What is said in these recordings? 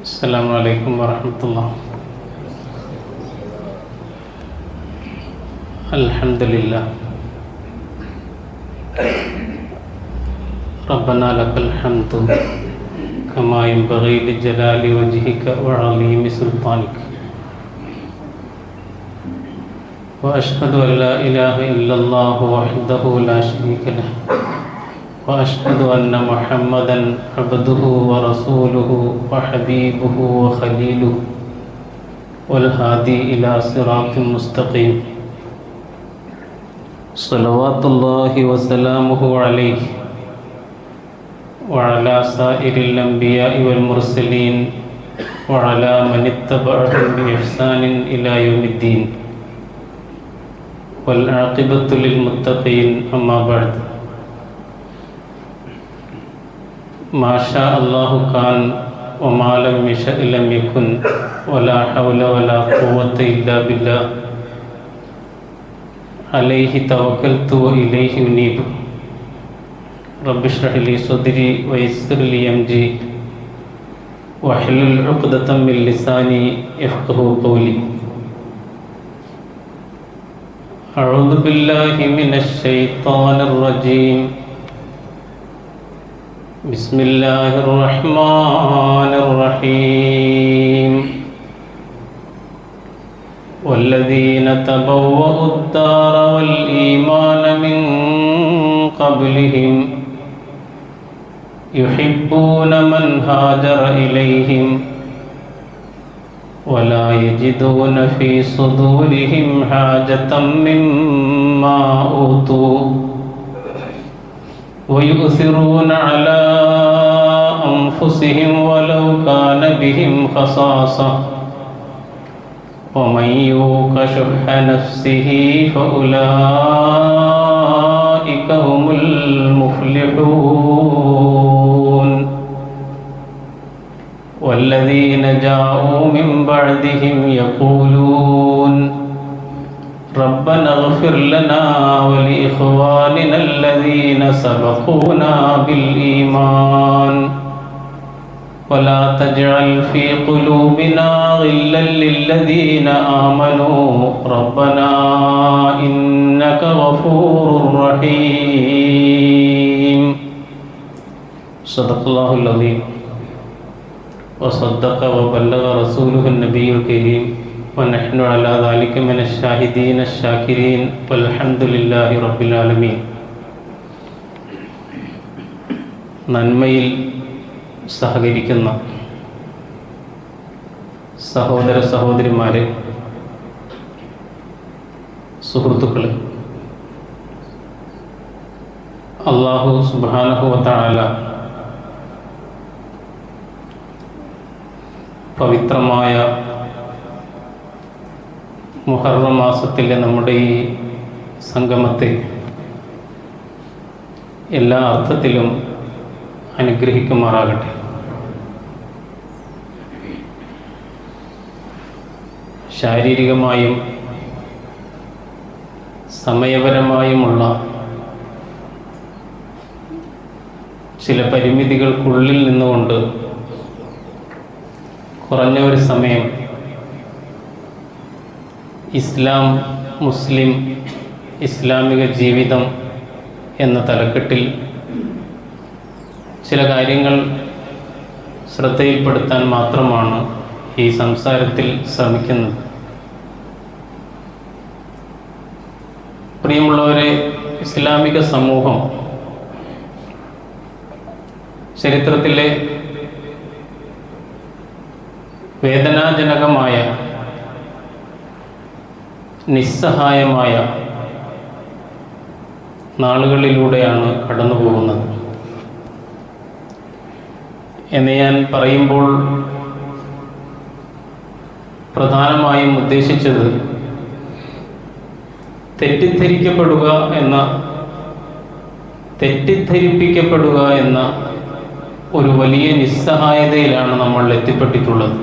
السلام عليكم ورحمة الله. الحمد لله ربنا لك الحمد كما ينبغي لجلال وجهك وعظيم سلطانك، وأشهد أن لا إله إلا الله وحده لا شريك له، وأشهد أن محمدًا عبده ورسوله وحبيبه وخليله والهادي إلى صراط مستقيم، صلوات الله وسلامه عليه وعلى سائر الأنبياء والمرسلين وعلى من اتبعهم بإحسان إلى يوم الدين، والعاقبة للمتقين. أما بعد، ما شاء الله كان وما لم يشأ لم يكن، ولا حول ولا قوة إلا بالله، عليه توكلت وإليه أنيب. رب اشرح لي صدري ويسر لي أمري واحلل عقدة من لساني يفقهوا قولي. أعوذ بالله من الشيطان الرجيم. بسم الله الرحمن الرحيم. والذين تبوأوا الدار والإيمان من قبلهم يحبون من هاجر إليهم ولا يجدون في صدورهم حاجة مما أوتوا ويؤثرون على أنفسهم ولو كان بهم خصاصة ومن يوق شح نفسه فأولئك هم المفلحون. والذين جاءوا من بعدهم يقولون ربنا اغفر لنا ولإخواننا الذين سبقونا بالإيمان ولا تجعل في قلوبنا غلا للذين آمنوا ربنا إنك غفور رحيم. صدق الله العظيم وصدق وبلغ رسوله النبي الكريم ونحن على ذلك من الشاهدين الشاكرين والحمد لله رب العالمين. നന്മയിൽ സഹകരിക്കുന്ന സഹോദര സഹോദരിമാരെ, സുഹൃത്തുക്കളെ, അല്ലാഹു സുബ്ഹാനഹു വ തആല പവിത്രമായ മുഹറം മാസത്തിലെ നമ്മുടെ ഈ സംഗമത്തെ എല്ലാ അർത്ഥത്തിലും അനുഗ്രഹിക്കുമാറാകട്ടെ. ശാരീരികമായും സമയപരമായുമുള്ള ചില പരിമിതികൾക്കുള്ളിൽ നിന്നുകൊണ്ട് കുറഞ്ഞ ഒരു സമയം ഇസ്ലാം, മുസ്ലിം, ഇസ്ലാമിക ജീവിതം എന്ന തലക്കെട്ടിൽ ചില കാര്യങ്ങൾ ശ്രദ്ധയിൽപ്പെടുത്താൻ മാത്രമാണ് ഈ സംസാരത്തിൽ ശ്രമിക്കുന്നത്. പ്രിയമുള്ളവരെ, ഇസ്ലാമിക സമൂഹം ചരിത്രത്തിലെ വേദനാജനകമായ, നിസ്സഹായമായ നാളുകളിലൂടെയാണ് കടന്നു പോകുന്നത് എന്ന് ഞാൻ പറയുമ്പോൾ പ്രധാനമായും ഉദ്ദേശിച്ചത് തെറ്റിദ്ധരിപ്പിക്കപ്പെടുക എന്ന ഒരു വലിയ നിസ്സഹായതയിലാണ് നമ്മൾ എത്തിപ്പെട്ടിട്ടുള്ളത്.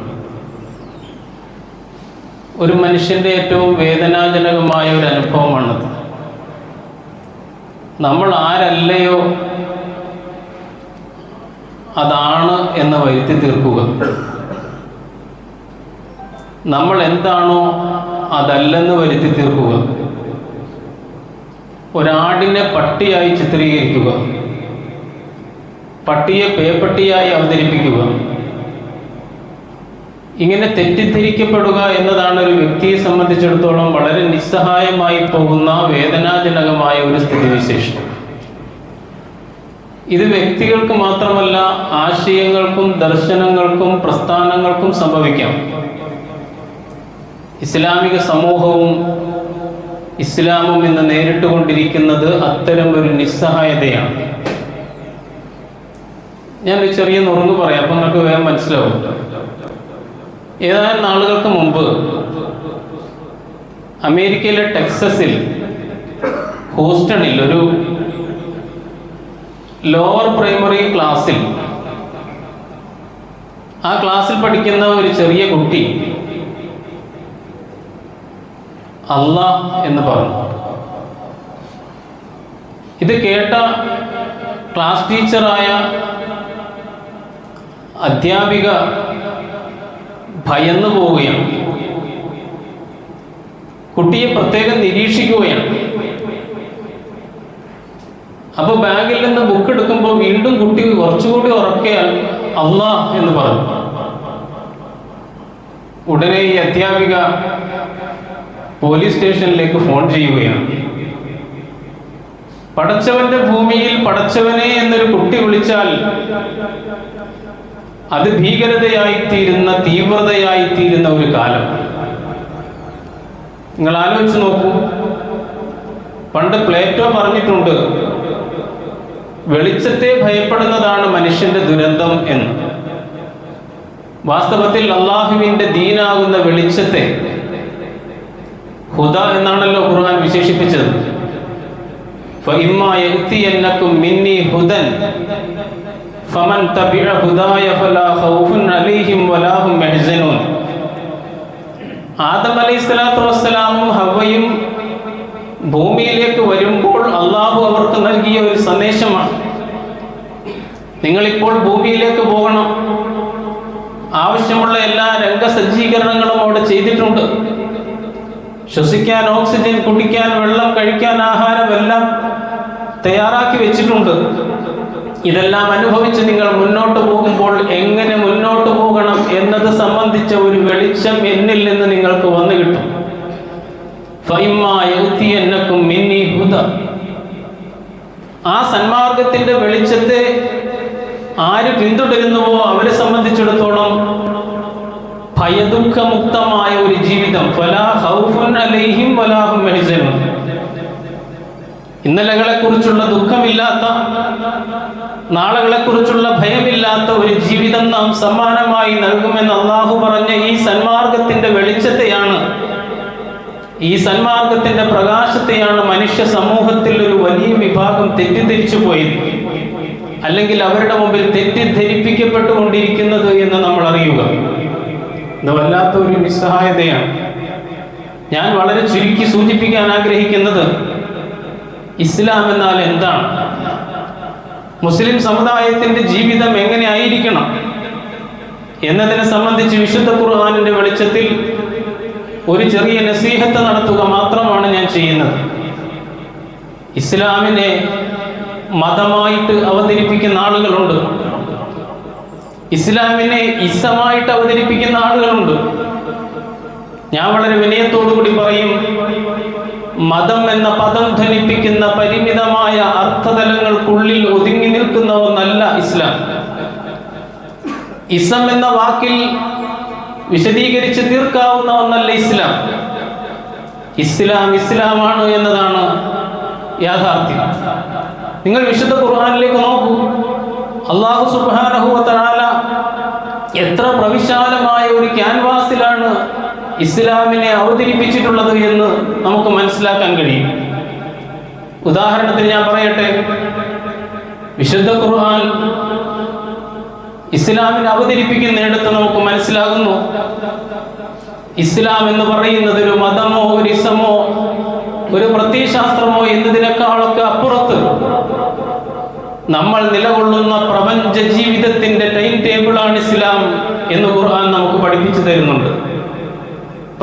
ഒരു മനുഷ്യൻ്റെ ഏറ്റവും വേദനാജനകമായ ഒരു അനുഭവമാണത്. നമ്മൾ ആരല്ലയോ അതാണ് എന്ന് വരുത്തി തീർക്കുക. നമ്മൾ എന്താണോ അതല്ലെന്ന് വരുത്തി തീർക്കുക, ഒരാടിനെ പട്ടിയായി ചിത്രീകരിക്കുക, പട്ടിയെ പേപ്പട്ടിയായി അവതരിപ്പിക്കുക, ഇങ്ങനെ തെറ്റിദ്ധരിക്കപ്പെടുക എന്നതാണ് ഒരു വ്യക്തിയെ സംബന്ധിച്ചിടത്തോളം വളരെ നിസ്സഹായമായി പോകുന്ന വേദനാജനകമായ ഒരു സ്ഥിതിവിശേഷം. ഇത് വ്യക്തികൾക്ക് മാത്രമല്ല, ആശയങ്ങൾക്കും ദർശനങ്ങൾക്കും പ്രസ്ഥാനങ്ങൾക്കും സംഭവിക്കാം. ഇസ്ലാമിക സമൂഹവും ഇസ്ലാമും ഇന്ന് നേരിട്ടുകൊണ്ടിരിക്കുന്നത് അത്തരം ഒരു നിസ്സഹായതയാണ്. ഞാനൊരു ചെറിയ നുറുങ്ങ് പറയാം, അപ്പം നിങ്ങൾക്ക് വേഗം മനസ്സിലാവും. ഏതാനും നാളുകൾക്ക് മുമ്പ് അമേരിക്കയിലെ ടെക്സസിൽ ഹൂസ്റ്റണിൽ ഒരു ലോവർ പ്രൈമറി ക്ലാസ്സിൽ, ആ ക്ലാസ്സിൽ പഠിക്കുന്ന ഒരു ചെറിയ കുട്ടി അല്ലാഹ് എന്ന് പറഞ്ഞു. ഇത് കേട്ട ക്ലാസ് ടീച്ചറായ അധ്യാപിക ഭയന്നു പോവുകയാണ്. കുട്ടിയെ പ്രത്യേകം നിരീക്ഷിക്കുകയാണ്. അപ്പോൾ ബാഗിൽ നിന്ന് ബുക്ക് എടുക്കുമ്പോൾ വീണ്ടും കുട്ടി കുറച്ചുകൂടി ഉറക്കെ അല്ലാഹ് എന്ന് പറഞ്ഞു. ഉടനെ ഈ അധ്യാപിക പോലീസ് സ്റ്റേഷനിലേക്ക് ഫോൺ ചെയ്യുകയാണ്. പടച്ചവന്റെ ഭൂമിയിൽ പടച്ചവനെ എന്നൊരു കുട്ടി വിളിച്ചാൽ അത് ഭീകരതയായിത്തീരുന്ന, തീവ്രതയായിത്തീരുന്ന ഒരു കാലം. നിങ്ങൾ ആലോചിച്ച് നോക്കൂ. പണ്ട് പ്ലേറ്റോ പറഞ്ഞിട്ടുണ്ട്, വെളിച്ചത്തെ ഭയപ്പെടുന്നതാണ് മനുഷ്യന്റെ ദുരന്തം എന്ന്. വാസ്തവത്തിൽ അള്ളാഹുവിന്റെ ദീനാകുന്ന വെളിച്ചത്തെ ഹുദ എന്നാണല്ലോ ഖുർആൻ വിശേഷിപ്പിച്ചത്. ഫഇമ്മാ യഅ്തിയന്നകും മിന്നി ഹുദൻ ഫമൻ തബിഅ ഹുദായ ഫലാ ഖൗഫുൻ അലൈഹിം വലാ ഹും യഹ്സനൂൻ. ആദം അലൈഹിസ്സലാത്തു വസ്സലാമും ഹവ്വയും ഭൂമിയിലേക്ക് വരുമ്പോൾ അള്ളാഹു അവർക്ക് നൽകിയ ഒരു സന്ദേശമാണ്. നിങ്ങളിപ്പോൾ ഭൂമിയിലേക്ക് പോകണം, ആവശ്യമുള്ള എല്ലാ രംഗസജ്ജീകരണങ്ങളും അവിടെ ചെയ്തിട്ടുണ്ട്. ശ്വസിക്കാൻ ഓക്സിജൻ, കുടിക്കാൻ വെള്ളം, കഴിക്കാൻ ആഹാരം എല്ലാം തയ്യാറാക്കി വെച്ചിട്ടുണ്ട്. ഇതെല്ലാം അനുഭവിച്ച് നിങ്ങൾ മുന്നോട്ട് പോകുമ്പോൾ എങ്ങനെ മുന്നോട്ട് പോകണം എന്നത് സംബന്ധിച്ച ഒരു വെളിച്ചം എന്നിൽ നിന്ന് നിങ്ങൾക്ക് വന്നു കിട്ടും. ഫഇമ്മാ യഅ്തിയന്നകും മിന്നി ഹുദ. ആ സന്മാർഗത്തിന്റെ വെളിച്ചത്തെ ആര് പിന്തുടരുന്നുവോ അവരെ സംബന്ധിച്ചിടത്തോളം ഭയദുഃഖമുക്തമായ ഒരു ജീവിതം. ഫലാ ഖൗഫുൻ അലൈഹിം വലാ ഹും യഹ്സനൂൻ. ഇന്നലകളെക്കുറിച്ചുള്ള ദുഃഖമില്ലാത്ത, നാളകളെക്കുറിച്ചുള്ള ഭയമില്ലാത്ത ഒരു ജീവിതം നാം സമ്മാനമായി നൽകുമെന്ന് അള്ളാഹു പറഞ്ഞ ഈ സന്മാർഗത്തിന്റെ വെളിച്ചത്തെയാണ്, ഈ സന്മാർഗത്തിന്റെ പ്രകാശത്തെയാണ് മനുഷ്യ സമൂഹത്തിൽ ഒരു വലിയ വിഭാഗം തെറ്റിദ്ധരിച്ചു പോയത്, അല്ലെങ്കിൽ അവരുടെ മുമ്പിൽ തെറ്റിദ്ധരിപ്പിക്കപ്പെട്ടുകൊണ്ടിരിക്കുന്നത് എന്ന് നമ്മൾ അറിയുക. ഇത് വല്ലാത്ത ഒരു നിസ്സഹായതയാണ്. ഞാൻ വളരെ ചുരുക്കി സൂചിപ്പിക്കാൻ ആഗ്രഹിക്കുന്നത്, ഇസ്ലാം എന്നാൽ എന്താണ്, മുസ്ലിം സമുദായത്തിന്റെ ജീവിതം എങ്ങനെ ആയിരിക്കണം എന്നതിനെ സംബന്ധിച്ച് വിശുദ്ധ ഖുർആനിന്റെ വെളിച്ചത്തിൽ ഒരു ചെറിയ നസീഹത്ത് നടത്തുക മാത്രമാണ് ഞാൻ ചെയ്യുന്നത്. ഇസ്ലാമിനെ മതമായിട്ട് അവതരിപ്പിക്കുന്ന ആളുകളുണ്ട്, ഇസ്ലാമിനെ ഇസമായിട്ട് അവതരിപ്പിക്കുന്ന ആളുകളുണ്ട്. ഞാൻ വളരെ വിനയത്തോടുകൂടി പറയും, മതം എന്ന പദം ധനിപ്പിക്കുന്ന പരിമിതമായ അർത്ഥതലങ്ങൾക്കുള്ളിൽ ഒതുങ്ങി നിൽക്കുന്ന ഒന്നല്ല ഇസ്ലാം. ഇസം എന്ന വാക്കിൽ വിശദീകരിച്ച് തീർക്കാവുന്ന ഒന്നല്ല ഇസ്ലാം. ഇസ്ലാം ഇസ്ലാമാണ് എന്നതാണ് യാഥാർത്ഥ്യം. നിങ്ങൾ വിശുദ്ധ ഖുർആനിലേക്ക് നോക്കൂ. അല്ലാഹു സുബ്ഹാനഹു വ തആല എത്ര പ്രവിശാലമായ ഒരു ക്യാൻവാസിലാണ് ഇസ്ലാമിനെ അവതരിപ്പിച്ചിട്ടുള്ളത് എന്ന് നമുക്ക് മനസ്സിലാക്കാൻ കഴിയും. ഉദാഹരണത്തിന് ഞാൻ പറയട്ടെ, വിശുദ്ധ ഖുർആൻ ഇസ്ലാമിനെ അവതരിപ്പിക്കുന്നിടത്ത് നമുക്ക് മനസ്സിലാകുന്നു, ഇസ്ലാം എന്ന് പറയുന്നത് ഒരു മതമോ ഒരു ഇസമോ ഒരു പ്രത്യയശാസ്ത്രമോ എന്നതിനേക്കാളൊക്കെ അപ്പുറത്ത് നമ്മൾ നിലകൊള്ളുന്ന പ്രപഞ്ച ജീവിതത്തിന്റെ ടൈം ടേബിളാണ് ഇസ്ലാം എന്ന് ഖുർആൻ നമുക്ക് പഠിപ്പിച്ചു തരുന്നുണ്ട്.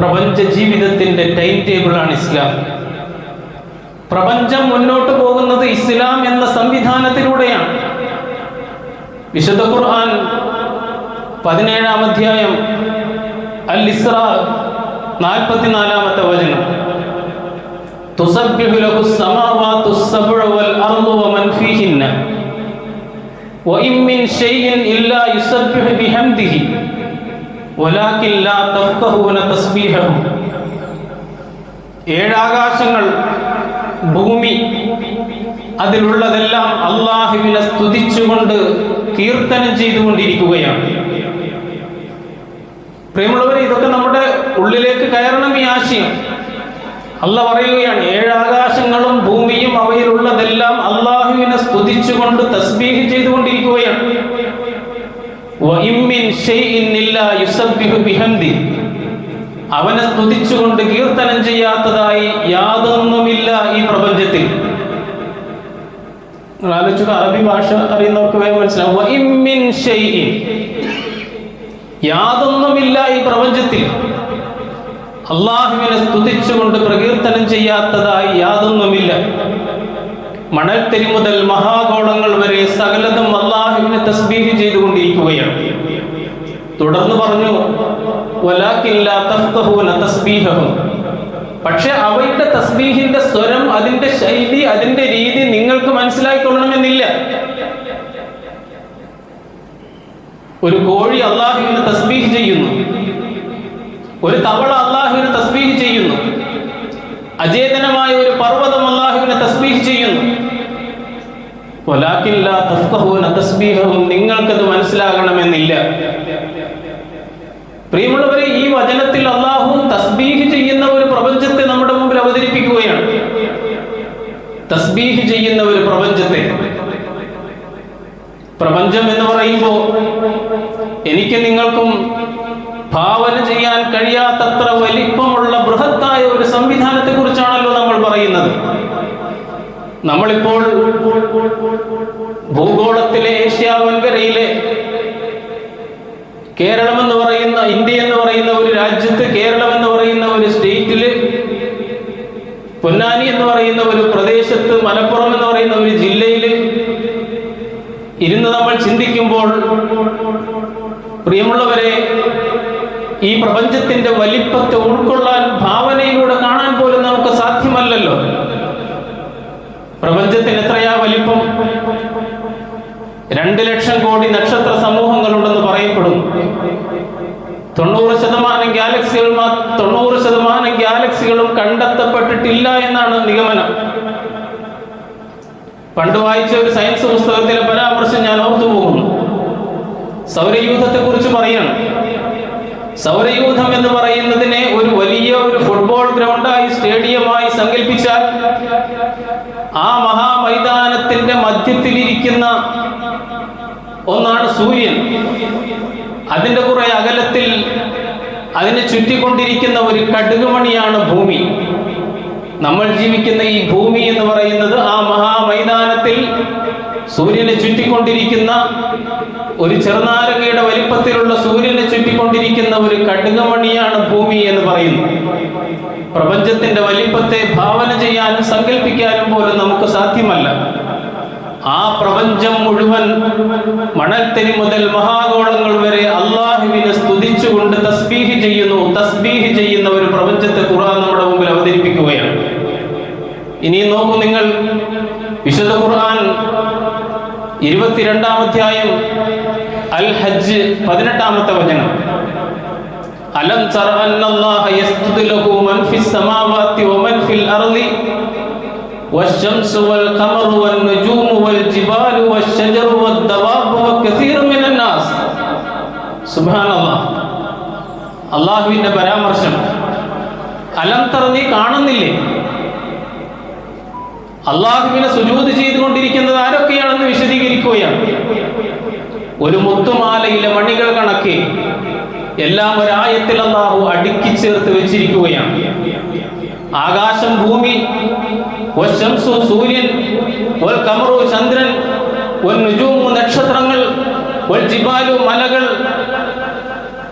പ്രപഞ്ച ജീവിതത്തിൻ്റെ ടൈം ടേബിളാണ് ഇസ്ലാം. പ്രപഞ്ചം മുന്നോട്ട് പോകുന്നത് ഇസ്ലാം എന്ന സംവിധാനത്തിലൂടെയാണ്. വിശുദ്ധ ഖുർആൻ 17-ാം അധ്യായം അൽ ഇസ്രാ 44-ാമത്തെ വചനം, തുസബ്ബിഹു ലഹുസ് സമാവാതുസ് സബ്ഉ വൽ അർളു വമൻ ഫീഹിന്ന വഇൻ മിൻ ശൈഇൻ ഇല്ലാ യുസബ്ബിഹു ബിഹംദിഹി വലാകിൻ ലാ തഫ്ഖഹൂന തസ്ബീഹഹും. 7 ആകാശങ്ങൾ, ഭൂമി, അതിലുള്ളതെല്ലാം അല്ലാഹുവിനെ സ്തുതിച്ചുകൊണ്ട് കീർത്തനം ചെയ്തുകൊണ്ടിരിക്കുകയാണ്. പ്രിയമുള്ളവരെ, ഇതൊക്കെ നമ്മുടെ ഉള്ളിലേക്ക് കയറണം ഈ ആശയം. അല്ലാഹ് പറയുകയാണ്, 7 ആകാശങ്ങളും ഭൂമിയും അവയിലുള്ളതെല്ലാം അല്ലാഹുവിനെ സ്തുതിച്ചുകൊണ്ട് തസ്ബീഹ് ചെയ്തുകൊണ്ടിരിക്കുകയാണ്. വഇൻ മിൻ ശൈഇൻ ഇല്ലാ യുസബ്ബിഹു ബിഹംദി, അവനെ സ്തുതിച്ചുകൊണ്ട് കീർത്തനം ചെയ്യാത്തതായി യാതൊന്നുമില്ല ഈ പ്രപഞ്ചത്തിൽ. ആലോചിക്കുക, അറബി ഭാഷ അറിയുന്നവർക്ക് വേഗം മനസ്സിലാവും. വഇൻ മിൻ ശൈഇൻ, യാതൊന്നുമില്ല ഈ പ്രപഞ്ചത്തിൽ അള്ളാഹുവിനെ സ്തുതിച്ചുകൊണ്ട് പ്രകീർത്തനം ചെയ്യാത്തതായി യാതൊന്നുമില്ല. മണൽത്തരി മുതൽ മഹാഗോളങ്ങൾ വരെ സകലതും അള്ളാഹുവിനെ തസ്ബീഹ് ചെയ്തുകൊണ്ടിരിക്കുകയാണ്. തുടർന്ന് പറഞ്ഞു, വലാകിൻ ലാ തഫ്ഖഹൂന തസ്ബീഹഹും, പക്ഷെ അവയുടെ തസ്ബീഹിന്റെ സ്വരം, അതിന്റെ ശൈലി, അതിന്റെ രീതി നിങ്ങൾക്ക് മനസ്സിലായിക്കൊള്ളണമെന്നില്ല. ഒരു കോഴി അള്ളാഹുവിനെ തസ്ബീഹ് ചെയ്യുന്നു, ഒരു തവള അള്ളാഹുവിനെ തസ്ബീഹ് ചെയ്യുന്നു, അചേതനമായ ഒരു പർവ്വതം അള്ളാഹുവിനെ തസ്ബീഹ് ചെയ്യുന്നു. വലാകിൻ ലാ തഫ്ഖഹൂന തസ്ബീഹഹും, നിങ്ങൾക്കത് മനസ്സിലാകണമെന്നില്ല. പ്രിയമുള്ളവരെ, ഈ വചനത്തിൽ അള്ളാഹു തസ്ബീഹ് ചെയ്യുന്ന ഒരു പ്രപഞ്ചത്തെ നമ്മുടെ മുമ്പിൽ അവതരിപ്പിക്കുകയാണ്. തസ്ബീഹ് ചെയ്യുന്ന ഒരു പ്രപഞ്ചത്തെ. പ്രപഞ്ചം എന്ന് പറയുമ്പോൾ എനിക്ക് നിങ്ങൾക്കും ഭാവന ചെയ്യാൻ കഴിയാത്തത്ര വലിപ്പമുള്ള ബൃഹത്തായ ഒരു സംവിധാനത്തെ കുറിച്ചാണല്ലോ നമ്മൾ പറയുന്നത്. നമ്മളിപ്പോൾ ഭൂഗോളത്തിലെ ഏഷ്യ വൻകരയിലെ കേരളം എന്ന് പറയുന്ന, ഇന്ത്യ എന്ന് പറയുന്ന ഒരു രാജ്യത്ത്, കേരളം എന്ന് പറയുന്ന ഒരു സ്റ്റേറ്റില്, പൊന്നാനി എന്ന് പറയുന്ന ഒരു പ്രദേശത്ത്, മലപ്പുറം എന്ന് പറയുന്ന ഒരു ജില്ലയില് ഇരുന്ന് നമ്മൾ ചിന്തിക്കുമ്പോൾ, പ്രിയമുള്ളവരെ, ഈ പ്രപഞ്ചത്തിന്റെ വലിപ്പത്തെ ഉൾക്കൊള്ളാൻ ഭാവനയിലൂടെ കാണാൻ പോലും നമുക്ക് സാധ്യമല്ലല്ലോ. പ്രപഞ്ചത്തിന് എത്രയാ വലിപ്പം? 2 ലക്ഷം കോടി നക്ഷത്ര സമൂഹങ്ങളുണ്ടെന്ന് പറയപ്പെടുന്നു. 90% ഗാലക്സികളും കണ്ടെത്തപ്പെട്ടിട്ടില്ല എന്നാണ് നിഗമനം. പണ്ട് വായിച്ച ഒരു സയൻസ് പുസ്തകത്തിലെ പരാമർശം ഞാൻ ഓർത്തുപോകുന്നു. സൗരയൂഥത്തെ കുറിച്ച് പറയണം. സൗരയൂഥം എന്ന് പറയുന്നതിനെ ഒരു വലിയ ഒരു ഫുട്ബോൾ ഗ്രൗണ്ടായി, സ്റ്റേഡിയമായി സങ്കല്പിച്ചാൽ ആ മഹാമൈതാനത്തിന്റെ മധ്യത്തിലിരിക്കുന്ന ഒന്നാണ് സൂര്യൻ. അതിന്റെ കുറെ അകലത്തിൽ അതിനെ ചുറ്റിക്കൊണ്ടിരിക്കുന്ന ഒരു കടുകുമണിയാണ് ഭൂമി. നമ്മൾ ജീവിക്കുന്ന ഈ ഭൂമി എന്ന് പറയുന്നത് ആ മഹാമൈതാനത്തിൽ സൂര്യനെ ചുറ്റിക്കൊണ്ടിരിക്കുന്ന ഒരു ചെറുനാരങ്ങയുടെ വലിപ്പത്തിലുള്ള സൂര്യനെ ചുറ്റിക്കൊണ്ടിരിക്കുന്ന ഒരു കടുകുമണിയാണ് ഭൂമി എന്ന് പറയുന്നു. പ്രപഞ്ചത്തിന്റെ വലിപ്പത്തെ ഭാവന ചെയ്യാനും സങ്കല്പിക്കാനും പോലും നമുക്ക് സാധ്യമല്ല. ആ പ്രപഞ്ചം മുഴുവൻ, മണൽത്തരി മുതൽ മഹാഗോളങ്ങൾ വരെ അള്ളാഹുവിനെ സ്തുതിച്ചുകൊണ്ട് തസ്ബീഹ് ചെയ്യുന്നു. തസ്ബീഹ് ചെയ്യുന്ന ഒരു പ്രപഞ്ചത്തെ ഖുർആൻ നമ്മുടെ മുമ്പിൽ അവതരിപ്പിക്കുകയാണ്. ഇനി നോക്കൂ നിങ്ങൾ, വിശുദ്ധ ഖുർആൻ 22-ാം അധ്യായം അൽ ഹജ്ജ് 18-ാമത്തെ വചനം, അലം തറ അന്നല്ലാഹ യസ്ജുദു ലഹു മൻ ഫിസ് സമാവാതി വമൻ ഫിൽ അർളി والشمس والقمر والنجوم والجبال والشجر والدواب وكثير من الناس. സുബ്ഹാനല്ലാഹ്, അല്ലാഹുവിന്റെ പരാമർശം. അലം തറ, നീ കാണുന്നില്ലേ അല്ലാഹുവിനെ സുജൂദ് ചെയ്തുകൊണ്ടിരിക്കുന്നത് ആരൊക്കെയാണെന്ന് വിശദീകരിക്കുകയാണ്. ഒരു മുത്തുമാലയിലെ മണികൾ കണക്കെ എല്ലാം ഒരായത്തിൽ അല്ലാഹു അടുക്കി ചേർത്ത് വെച്ചിരിക്കുകയാണ്. ആകാശം, ഭൂമി, വശംസു സൂര്യൻ, വൽ ഖമറു ചന്ദ്രൻ, വൽ നുജൂമു നക്ഷത്രങ്ങൾ, വൽ ജിബാലു മലകൾ,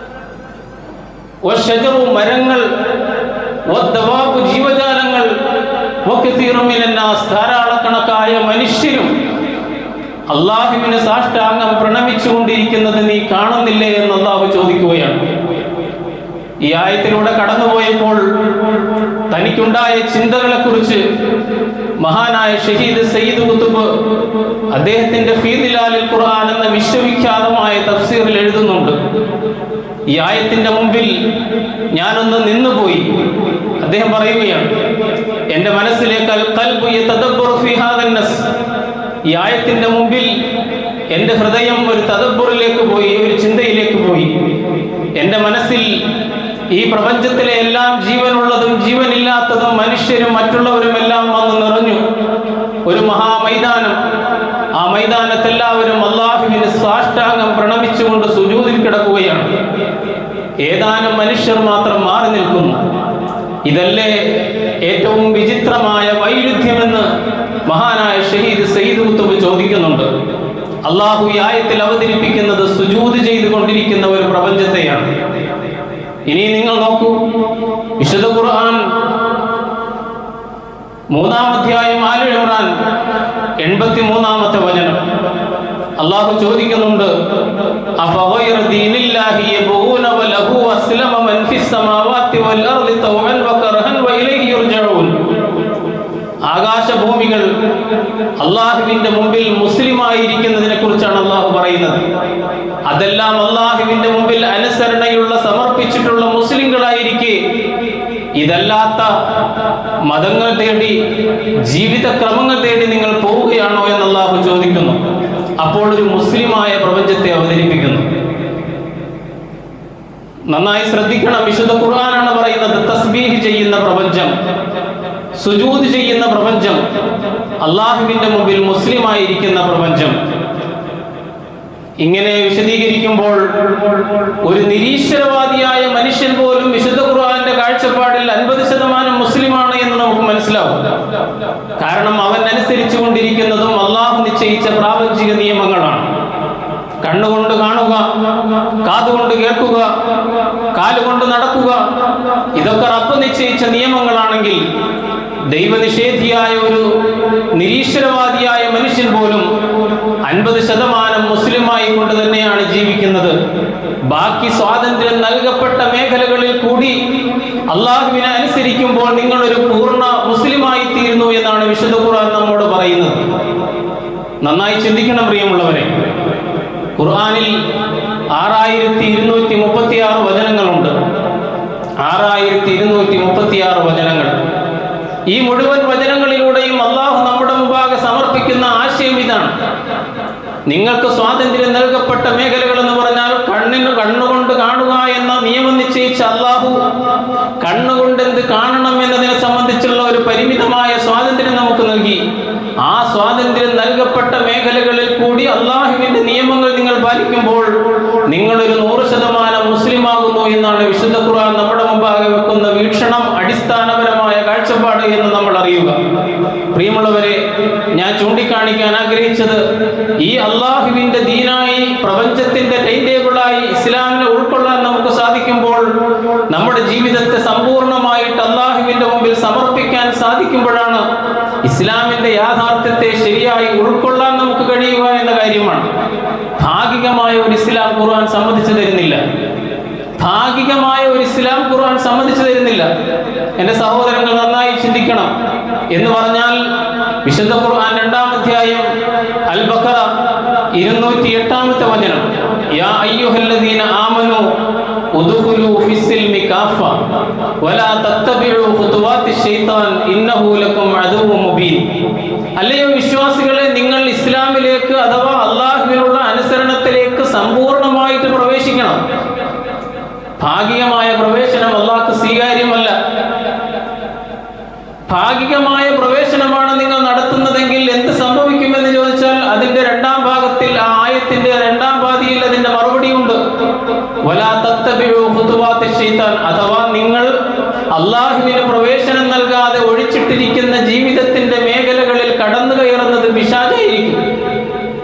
വശജറു മരങ്ങൾ, വദ്ദവാബു ജീവജാലങ്ങൾ, വകസീറു മിനന്നാസ് ധാരാളക്കണക്കായ മനുഷ്യരും അള്ളാഹുവിനെ സാഷ്ടാംഗം പ്രണമിച്ചുകൊണ്ടിരിക്കുന്നത് നീ കാണുന്നില്ലേ എന്ന് അള്ളാഹു ചോദിക്കുകയാണ്. ഈ ആയത്തിലൂടെ കടന്നുപോയപ്പോൾ തനിക്കുണ്ടായ ചിന്തകളെ കുറിച്ച് മഹാനായ ഷഹീദ് സയ്യിദ് ഖുത്ബ് അദ്ദേഹത്തിന്റെ ഫീ ദിലാലിൽ ഖുർആൻ എന്ന വിശ്വവിഖ്യാതമായ തഫ്സീറിൽ എഴുതുന്നുണ്ട്, ഈ ആയത്തിന്റെ മുമ്പിൽ ഞാനൊന്ന് നിന്നുപോയി. അദ്ദേഹം പറയുകയാണ്, എന്റെ മനസ്സിലേക്ക് അൽ ഖൽബു യതദബ്ബറു ഫീ ഹാദൻ നസ്, ഈ ആയത്തിന്റെ മുമ്പിൽ എൻ്റെ ഹൃദയം ഒരു തദബ്ബുറിലേക്ക് പോയി, ഒരു ചിന്തയിലേക്ക് പോയി. എൻ്റെ മനസ്സിൽ ഈ പ്രപഞ്ചത്തിലെ എല്ലാം ജീവനുള്ളതും ജീവനില്ലാത്തതും മനുഷ്യരും മറ്റുള്ളവരും എല്ലാം വന്ന് നിറഞ്ഞു. ഒരു മഹാമൈതാനം, ആ മൈതാനത്തെല്ലാവരും അല്ലാഹുവിനെ സാഷ്ടാംഗം പ്രണമിച്ചുകൊണ്ട് സുജൂദിൽ കിടക്കുകയാണ്. ഏതാനും മനുഷ്യർ മാത്രം മാറി നിൽക്കുന്നു. ഇതല്ലേ ഏറ്റവും വിചിത്രമായ വൈരുദ്ധ്യമെന്ന് മഹാനായ ഷഹീദ് സയ്യിദ് ഖുത്ബ് ചോദിക്കുന്നുണ്ട്. അള്ളാഹു ഈ ആയത്തിൽ അവതരിപ്പിക്കുന്നത് സുജൂദ് ചെയ്തുകൊണ്ടിരിക്കുന്ന ഒരു പ്രപഞ്ചത്തെയാണ്. ഇനി നിങ്ങൾ നോക്കൂ, വിശുദ്ധ ഖുർആൻ 3-ാം അധ്യായം ആൽ ഇംറാൻ 83-ാമത്തെ വചനം അള്ളാഹു ചോദിക്കുന്നുണ്ട്, അഫഗൈറ ദീനില്ലാഹി യബ്ഗൂന വലഹു അസ്ലമ മൻ ഫിസ് സമാവാതി വൽ അർളി തൗഅൻ വകർഹൻ വഇലൈഹി യുർജഊൻ. ആകാശഭൂമികൾ അള്ളാഹുവിന്റെ മുമ്പിൽ മുസ്ലിമായിരിക്കുന്നതിനെ കുറിച്ചാണ് അള്ളാഹു പറയുന്നത്. അതെല്ലാം അള്ളാഹുവിന്റെ മുമ്പിൽ അനുസരണയുള്ള സമർപ്പിച്ചിട്ടുള്ള മുസ്ലിങ്ങളായിരിക്കെ ഇതല്ലാത്ത മതങ്ങൾ തേടി, ജീവിതക്രമങ്ങൾ തേടി നിങ്ങൾ പോവുകയാണോ എന്ന് അള്ളാഹു ചോദിക്കുന്നു. അപ്പോൾ ഒരു മുസ്ലിമായ പ്രപഞ്ചത്തെ അവതരിപ്പിക്കുന്നു. നന്നായി ശ്രദ്ധിക്കണം, വിശുദ്ധ ഖുർആനാണ് പറയുന്നത്, തസ്ബീഹ് ചെയ്യുന്ന പ്രപഞ്ചം, സുജൂദ് ചെയ്യുന്ന പ്രപഞ്ചം, അള്ളാഹുവിന്റെ മുമ്പിൽ മുസ്ലിമായിരിക്കുന്ന പ്രപഞ്ചം. ഇങ്ങനെ വിശദീകരിക്കുമ്പോൾ ഒരു നിരീശ്വരവാദിയായ മനുഷ്യൻ പോലും വിശുദ്ധ ഖുർആന്റെ കാഴ്ചപ്പാടിൽ 50% മുസ്ലിമാണ് എന്ന് നമുക്ക് മനസ്സിലാവും. കാരണം അവൻ അനുസരിച്ചു കൊണ്ടിരിക്കുന്നതും അള്ളാഹു നിശ്ചയിച്ച പ്രാപഞ്ചിക നിയമങ്ങളാണ്. കണ്ണുകൊണ്ട് കാണുക, കാതുകൊണ്ട് കേൾക്കുക, കാലുകൊണ്ട് നടക്കുക, ഇതൊക്കെ റബ്ബ് നിശ്ചയിച്ച നിയമങ്ങളാണെങ്കിൽ ദൈവനിഷേധിയായ ഒരു നിരീശ്വരവാദിയായ മനുഷ്യൻ പോലും 50% മുസ്ലിമായി കൊണ്ട് തന്നെയാണ് ജീവിക്കുന്നത്. ബാക്കി സ്വാതന്ത്ര്യം നൽകപ്പെട്ട മേഖലകളിൽ കൂടി അള്ളാഹുവിനെ അനുസരിക്കുമ്പോൾ നിങ്ങൾ ഒരു പൂർണ്ണ മുസ്ലിമായി തീരുന്നു എന്നാണ് വിശുദ്ധ ഖുർആൻ നമ്മോട് പറയുന്നത്. നന്നായി ചിന്തിക്കണം പ്രിയമുള്ളവരെ. ഖുർആനിൽ 6236 വചനങ്ങളുണ്ട്. 6236 വചനങ്ങൾ. ഈ മുഴുവൻ വചനങ്ങളിലൂടെയും അള്ളാഹു നമ്മുടെ മുമ്പാകെ സമർപ്പിക്കുന്ന ആശയം ഇതാണ്: നിങ്ങൾക്ക് സ്വാതന്ത്ര്യം നൽകപ്പെട്ട മേഖലകൾ എന്ന് പറഞ്ഞാൽ കണ്ണുകൊണ്ട് കാണുക എന്ന നിയമം നിശ്ചയിച്ച അള്ളാഹു കണ്ണുകൊണ്ട് എന്ത് കാണണം എന്നതിനെ സംബന്ധിച്ചുള്ള ഒരു പരിമിതമായ സ്വാതന്ത്ര്യം നമുക്ക് നൽകി. ആ സ്വാതന്ത്ര്യം നൽകപ്പെട്ട മേഖലകളിൽ കൂടി അള്ളാഹുവിന്റെ നിയമങ്ങൾ നിങ്ങൾ പാലിക്കുമ്പോൾ നിങ്ങളൊരു 100% മുസ്ലിമാകുന്നു എന്നാണ് വിശുദ്ധ ഖുർആൻ നമ്മുടെ മുമ്പാകെ വെക്കുന്ന വീക്ഷണം, അടിസ്ഥാനപരമായ കാഴ്ചപ്പാട് എന്ന് നമ്മൾ അറിയുക. പ്രിയമുള്ളവരെ, ഞാൻ ചൂണ്ടിക്കാണിക്കാൻ ആഗ്രഹിച്ചത്, ഈ അള്ളാഹുവിന്റെ ദീനായി, പ്രപഞ്ചത്തിന്റെ ടൈം ടേബിളായി ഇസ്ലാമിനെ ഉൾക്കൊള്ളാൻ നമുക്ക് സാധിക്കുമ്പോൾ, നമ്മുടെ ജീവിതത്തെ സമ്പൂർണ്ണമായിട്ട് അള്ളാഹുവിന്റെ മുമ്പിൽ സമർപ്പിക്കാൻ സാധിക്കുമ്പോഴാണ് ഇസ്ലാമിന്റെ യാഥാർത്ഥ്യത്തെ ശരിയായി ഉൾക്കൊള്ളാൻ നമുക്ക് കഴിയുക എന്ന കാര്യമാണ്. ഭാഗികമായ ഒരു ഇസ്ലാം ഖുർആൻ സമ്മതിച്ചു തരുന്നില്ല. ഭാഗികമായ ഒരു ഇസ്ലാം ഖുർആൻ സമ്മതിച്ചു തരുന്നില്ല. എന്റെ സഹോദരങ്ങൾ നന്നായി ചിന്തിക്കണം. എന്ന് പറഞ്ഞാൽ വിശുദ്ധ ഖുർആൻ 2-ാം അധ്യായം അൽ ബഖറ 208-ാമത്തെ വചനം, യാ അയ്യുഹല്ലദീന ആമനൂ ഉദ്ഖുലൂ ഫിസ്സിൽമി കാഫ വലാ തത്തബിഉ ഖുതുവാതിശ് ശൈത്താൻ ഇന്നഹു ലക്കും അദുവ്വുൻ മുബീൻ. അല്ലയോ വിശ്വാസികളെ, നിങ്ങൾ ഇസ്ലാമിലേക്ക് അഥവാ അള്ളാഹുവിനുള്ള അനുസരണത്തിലേക്ക് സമ്പൂർണ്ണമായിട്ട് പ്രവേശിക്കണം. ഭാഗികമായ പ്രവേശനം അള്ളാഹ്ക്ക് സ്വീകാര്യമല്ല. ഭാഗികമായ പ്രവേശനമാണ് നിങ്ങൾ നടത്തുന്നതെങ്കിൽ എന്ത് സംഭവിക്കുമെന്ന് ചോദിച്ചാൽ അതിന്റെ 2-ാം ഭാഗത്തിൽ, ആ ആയത്തിന്റെ 2-ാം പാതിയിൽ അതിന്റെ മറുപടിയുണ്ട്. വലാ തത്തബിഉ ഖുതുവാതിശ് ശൈത്താൻ, അഥവാ നിങ്ങൾ അള്ളാഹുവിന് പ്രവേശനം നൽകാതെ ഒഴിച്ചിട്ടിരിക്കുന്ന ജീവിതത്തിന്റെ മേഖലകളിൽ കടന്നു കയറുന്നത് പിശാചായിരിക്കും.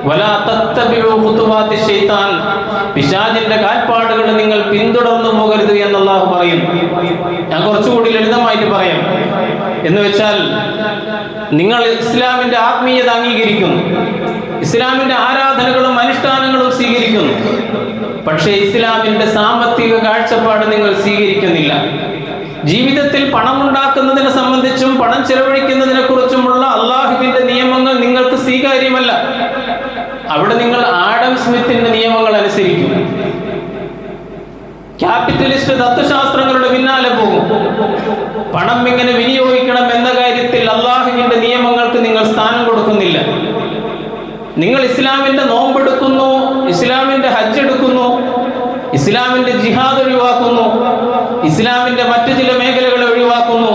വലാ തത്തബിഉ ഖുതുവാതിശ് ശൈത്താൻ, പിശാചിന്റെ കാൽപ്പാടുകൾ നിങ്ങൾ പിന്തുടർന്നു പോകരുത് എന്ന് അള്ളാഹു അള്ളാഹു പറയുന്നു. ഞാൻ കുറച്ചുകൂടി ലളിതമായിട്ട് പറയാം. എന്ന് വെച്ചാൽ, നിങ്ങൾ ഇസ്ലാമിന്റെ ആത്മീയത അംഗീകരിക്കുന്നു, ഇസ്ലാമിന്റെ ആരാധനകളും അനുഷ്ഠാനങ്ങളും സ്വീകരിക്കുന്നു, പക്ഷേ ഇസ്ലാമിന്റെ സാമ്പത്തിക കാഴ്ചപ്പാട് നിങ്ങൾ സ്വീകരിക്കുന്നില്ല. ജീവിതത്തിൽ പണമുണ്ടാക്കുന്നതിനെ സംബന്ധിച്ചും പണം ചെലവഴിക്കുന്നതിനെ കുറിച്ചുമുള്ള അള്ളാഹുവിന്റെ നിയമങ്ങൾ നിങ്ങൾക്ക് സ്വീകാര്യമല്ല. അവിടെ നിങ്ങൾ ആഡം സ്മിത്തിന്റെ നിയമങ്ങൾ അനുസരിക്കും. ക്യാപിറ്റലിസ്റ്റ് തത്വശാസ്ത്രങ്ങളുടെ പിന്നാലെ പോകും. പണം എങ്ങനെ വിനിയോഗിക്കണം എന്ന കാര്യത്തിൽ അള്ളാഹുവിന്റെ നിയമങ്ങൾക്ക് നിങ്ങൾ സ്ഥാനം കൊടുക്കുന്നില്ല. നിങ്ങൾ ഇസ്ലാമിന്റെ നോമ്പെടുക്കുന്നു, ഇസ്ലാമിന്റെ ഹജ്ജ് എടുക്കുന്നു, ഇസ്ലാമിന്റെ ജിഹാദ് ഒഴിവാക്കുന്നു, ഇസ്ലാമിന്റെ മറ്റു ചില മേഖലകളെ ഒഴിവാക്കുന്നു,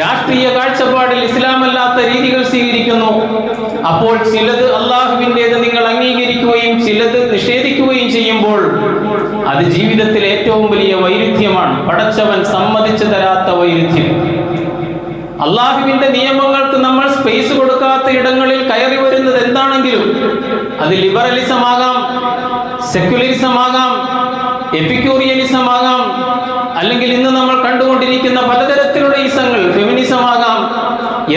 രാഷ്ട്രീയ കാഴ്ചപ്പാടിൽ ഇസ്ലാമല്ലാത്ത രീതികൾ സ്വീകരിക്കുന്നു. അപ്പോൾ ചിലത് അള്ളാഹുവിൻ്റെത് നിങ്ങൾ അംഗീകരിക്കുകയും ചിലത് നിഷേധിക്കുകയും ചെയ്യുമ്പോൾ അത് ജീവിതത്തിൽ ഏറ്റവും വലിയ വൈരുദ്ധ്യമാണ്, പടച്ചവൻ സമ്മതിച്ചു തരാത്ത വൈരുദ്ധ്യം. അള്ളാഹുവിന്റെ നിയമങ്ങൾക്ക് നമ്മൾ സ്പേസ് കൊടുക്കാത്ത ഇടങ്ങളിൽ കയറി വരുന്നത് എന്താണെങ്കിലും അത് ലിബറലിസം ആകാം, സെക്യുലറിസം ആകാം, എപ്പിക്യൂറിയനിസം ആകാം, അല്ലെങ്കിൽ ഇന്ന് നമ്മൾ കണ്ടുകൊണ്ടിരിക്കുന്ന പലതരത്തിലുള്ള ഇസങ്ങൾ, ഫെമിനിസം ആകാം,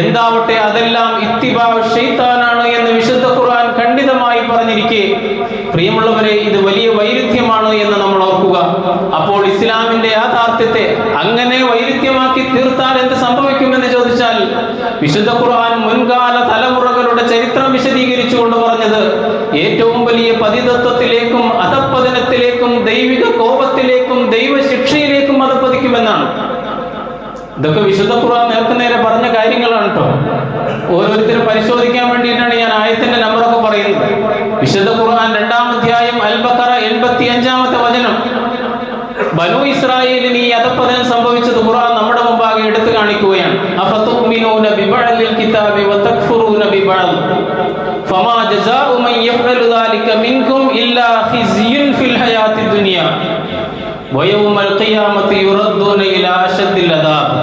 എന്താവട്ടെ അതെല്ലാം ഇത്തിബാഉ ശൈത്താനാണ് എന്ന് വിശുദ്ധ ഖുർആൻ ഖണ്ഡിതമായി പറഞ്ഞിരിക്കെ, പ്രിയമുള്ളവരെ, ഇത് വലിയ വൈരുദ്ധ്യമാണ് എന്ന് നമ്മൾ ഓർക്കുക. അപ്പോൾ ഇസ്ലാമിന്റെ യാഥാർത്ഥ്യത്തെ അങ്ങനെ വൈരുദ്ധ്യമാക്കി തീർത്താൽ എന്ത് സംഭവിക്കുമെന്ന് ചോദിച്ചാൽ, വിശുദ്ധ ഖുർആൻ മുൻകാല തലമുറകളുടെ ചരിത്രം വിശദീകരിച്ചുകൊണ്ട് പറഞ്ഞത് ഏറ്റവും വലിയ പതിതത്വത്തിലേക്കും അധപ്പതനത്തിലേക്കും ദൈവിക കോപത്തിലേക്കും ദൈവശിക്ഷയിലേക്കും അധപ്പതിക്കുമെന്നാണ്. ഇതൊക്കെ വിശുദ്ധ ഖുർആൻ നേർക്കുനേരെ പറഞ്ഞ കാര്യങ്ങളാണ് കേട്ടോ. ഓരോരുത്തരും പരിശോധിക്കാൻ വേണ്ടിയിട്ടാണ് ഞാൻ ആയത്തിന്റെ നമ്പറൊക്കെ പറയുന്നത്. വിശുദ്ധ ഖുർആൻ 2-ാം അധ്യായം അൽ-ബഖറ 85-ാമത്തെ വചനം. ബനൂ ഇസ്രായേലിന് ഈ അധപ്പതനം സംഭവിച്ചത് ഖുർആൻ നമ്മുടെ മുമ്പാകെ എടുത്തു കാണിക്കുകയാണ്. അഫതുമിനൂന ബിബഅദിൽ കിതാബി വതക്ഫുറൂന ബിബഅദ് ഫമാ ജസാഉ മൻ യഫ്അലു ദാലിക മിൻകും ഇല്ലാ ഖിസ്യുൻ ഫിൽ ഹയാത്തിദ് ദുനിയ വയൗമൽ ഖിയാമത്തി യുറദ്ദൂന ഇലാ അശദ്ദിൽ അദാബ്.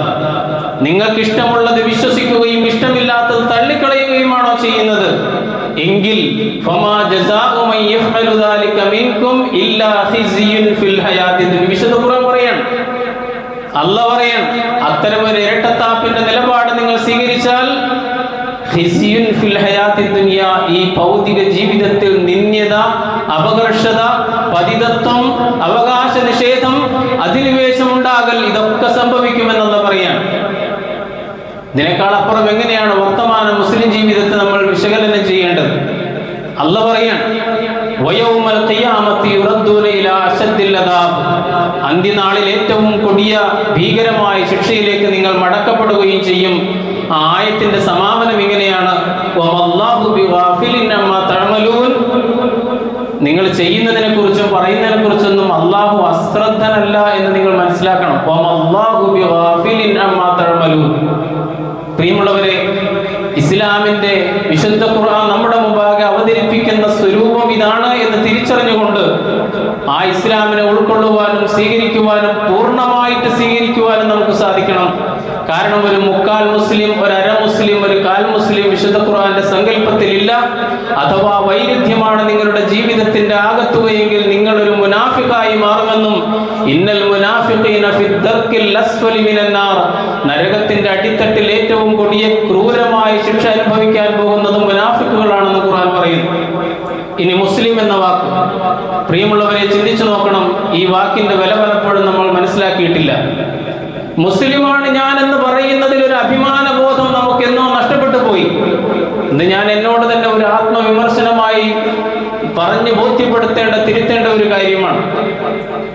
നിങ്ങൾക്ക് ഇഷ്ടമുള്ളത് വിശ്വസിക്കുകയും ഇഷ്ടമില്ലാത്തത് തള്ളിക്കളയുകയുമാണോ ചെയ്യുന്നത്? എങ്കിൽ ഫമാ ജസാഉ മൻ യഫ്അലു ദാലിക മിൻകും ഇല്ലാ ഖിസ്യുൻ ഫിൽ ഹയാത്തിദ് ദുനിയ. വിശുദ്ധ ഖുർആൻ പറയാണ്, അല്ലാഹു പറയാണ്, അത്തരമൊരു ഇരട്ടത്താപ്പിന്റെ നിലപാട് നിങ്ങൾ സ്വീകരിച്ചാൽ ഖിസ്യുൻ ഫിൽ ഹയാത്തിദ് ദുനിയ, ഈ ഭൗതിക ജീവിതത്തിൽ നിന്ദ്യത, അപകർഷത, പതിതത്വം, അവകാശ നിഷേധം, അധിനിവേശം ഉണ്ടാകൽ, ഇതൊക്കെ സംഭവിക്കുമെന്നുള്ള പറയാണ്. ഇതിനേക്കാൾ അപ്പുറം എങ്ങനെയാണ് വർത്തമാന മുസ്ലിം ജീവിതത്തെ നമ്മൾ വിശകലനം ചെയ്യേണ്ടത്? അല്ലാഹു പറയാണ്, വയൗമൽ ഖിയാമത്തി യുറദ്ദൂന ഇലാ അശദ്ദിൽ അദാബ്. അന്ത്യനാളിൽ ഏറ്റവും കൊടിയ ഭീകരമായ ശിക്ഷയിലേക്ക് നിങ്ങൾ മടക്കപ്പെടുകയും ചെയ്യും. ആ ആയത്തിന്റെ സമാപനം ഇങ്ങനെയാണ്, വമല്ലാഹു ബിഗാഫിലിൻ അമ്മാ തഅമലൂൻ. നിങ്ങൾ ചെയ്യുന്നതിനെ കുറിച്ചും പറയുന്നതിനെ കുറിച്ചൊന്നും അള്ളാഹു അശ്രദ്ധനല്ല എന്ന് നിങ്ങൾ മനസ്സിലാക്കണം. വമല്ലാഹു ബിഗാഫിലിൻ അമ്മാ തഅമലൂൻ. പ്രിയമുള്ളവരെ, ഇസ്ലാമിന്റെ വിശുദ്ധ ഖുർആൻ നമ്മുടെ മുമ്പാകെ അവതരിപ്പിക്കുന്ന സ്വരൂപം ഇതാണ് എന്ന് തിരിച്ചറിഞ്ഞുകൊണ്ട് ആ ഇസ്ലാമിനെ ഉൾക്കൊള്ളുവാനും സ്വീകരിക്കുവാനും പൂർണ്ണമായിട്ട് സ്വീകരിക്കുവാനും നമുക്ക് സാധിക്കണം. കാരണം ഒരു മുക്കാൽ മുസ്ലിം, ഒരു അര മുസ്ലിം, ഒരു കാൽ മുസ്ലിം വിശുദ്ധ ഖുർആന്റെ സങ്കല്പത്തിലില്ല. അഥവാ വൈരുദ്ധ്യമാണ് നിങ്ങളുടെ ജീവിതത്തിന്റെ ആകത്തുകയെങ്കിൽ നിങ്ങൾ ഒരു മുനാഫിഖായി മാറുമെന്നും ഇന്നൽ മുനാഫിഖീന ഫിദ് ദർക്കിൽ അസ്ഫലി മിനൻ നാർ, നരകത്തിന്റെ അടിത്തട്ടിൽ ഏറ്റവും കൊടിയ ക്രൂരമായ ശിക്ഷ അനുഭവിക്കാൻ പോകുന്നതും മുനാഫിക്കുകളാണെന്ന് ഖുർആൻ പറയുന്നു. ഇനി മുസ്ലിം എന്ന വാക്ക്, പ്രിയമുള്ളവരെ, ചിന്തിച്ചു നോക്കണം. ഈ വാക്കിന്റെ വില പലപ്പോഴും നമ്മൾ മനസ്സിലാക്കിയിട്ടില്ല. മുസ്ലിമാണ് ഞാൻ എന്ന് പറയുന്നതിൽ ഒരു അഭിമാന ബോധം നമുക്ക് എന്നോ നഷ്ടപ്പെട്ടു പോയി. ഇന്ന് ഞാൻ എന്നോട് തന്നെ ഒരു ആത്മവിമർശനമായി പറഞ്ഞ് ബോധ്യപ്പെടുത്തേണ്ട, തിരുത്തേണ്ട ഒരു കാര്യമാണ്.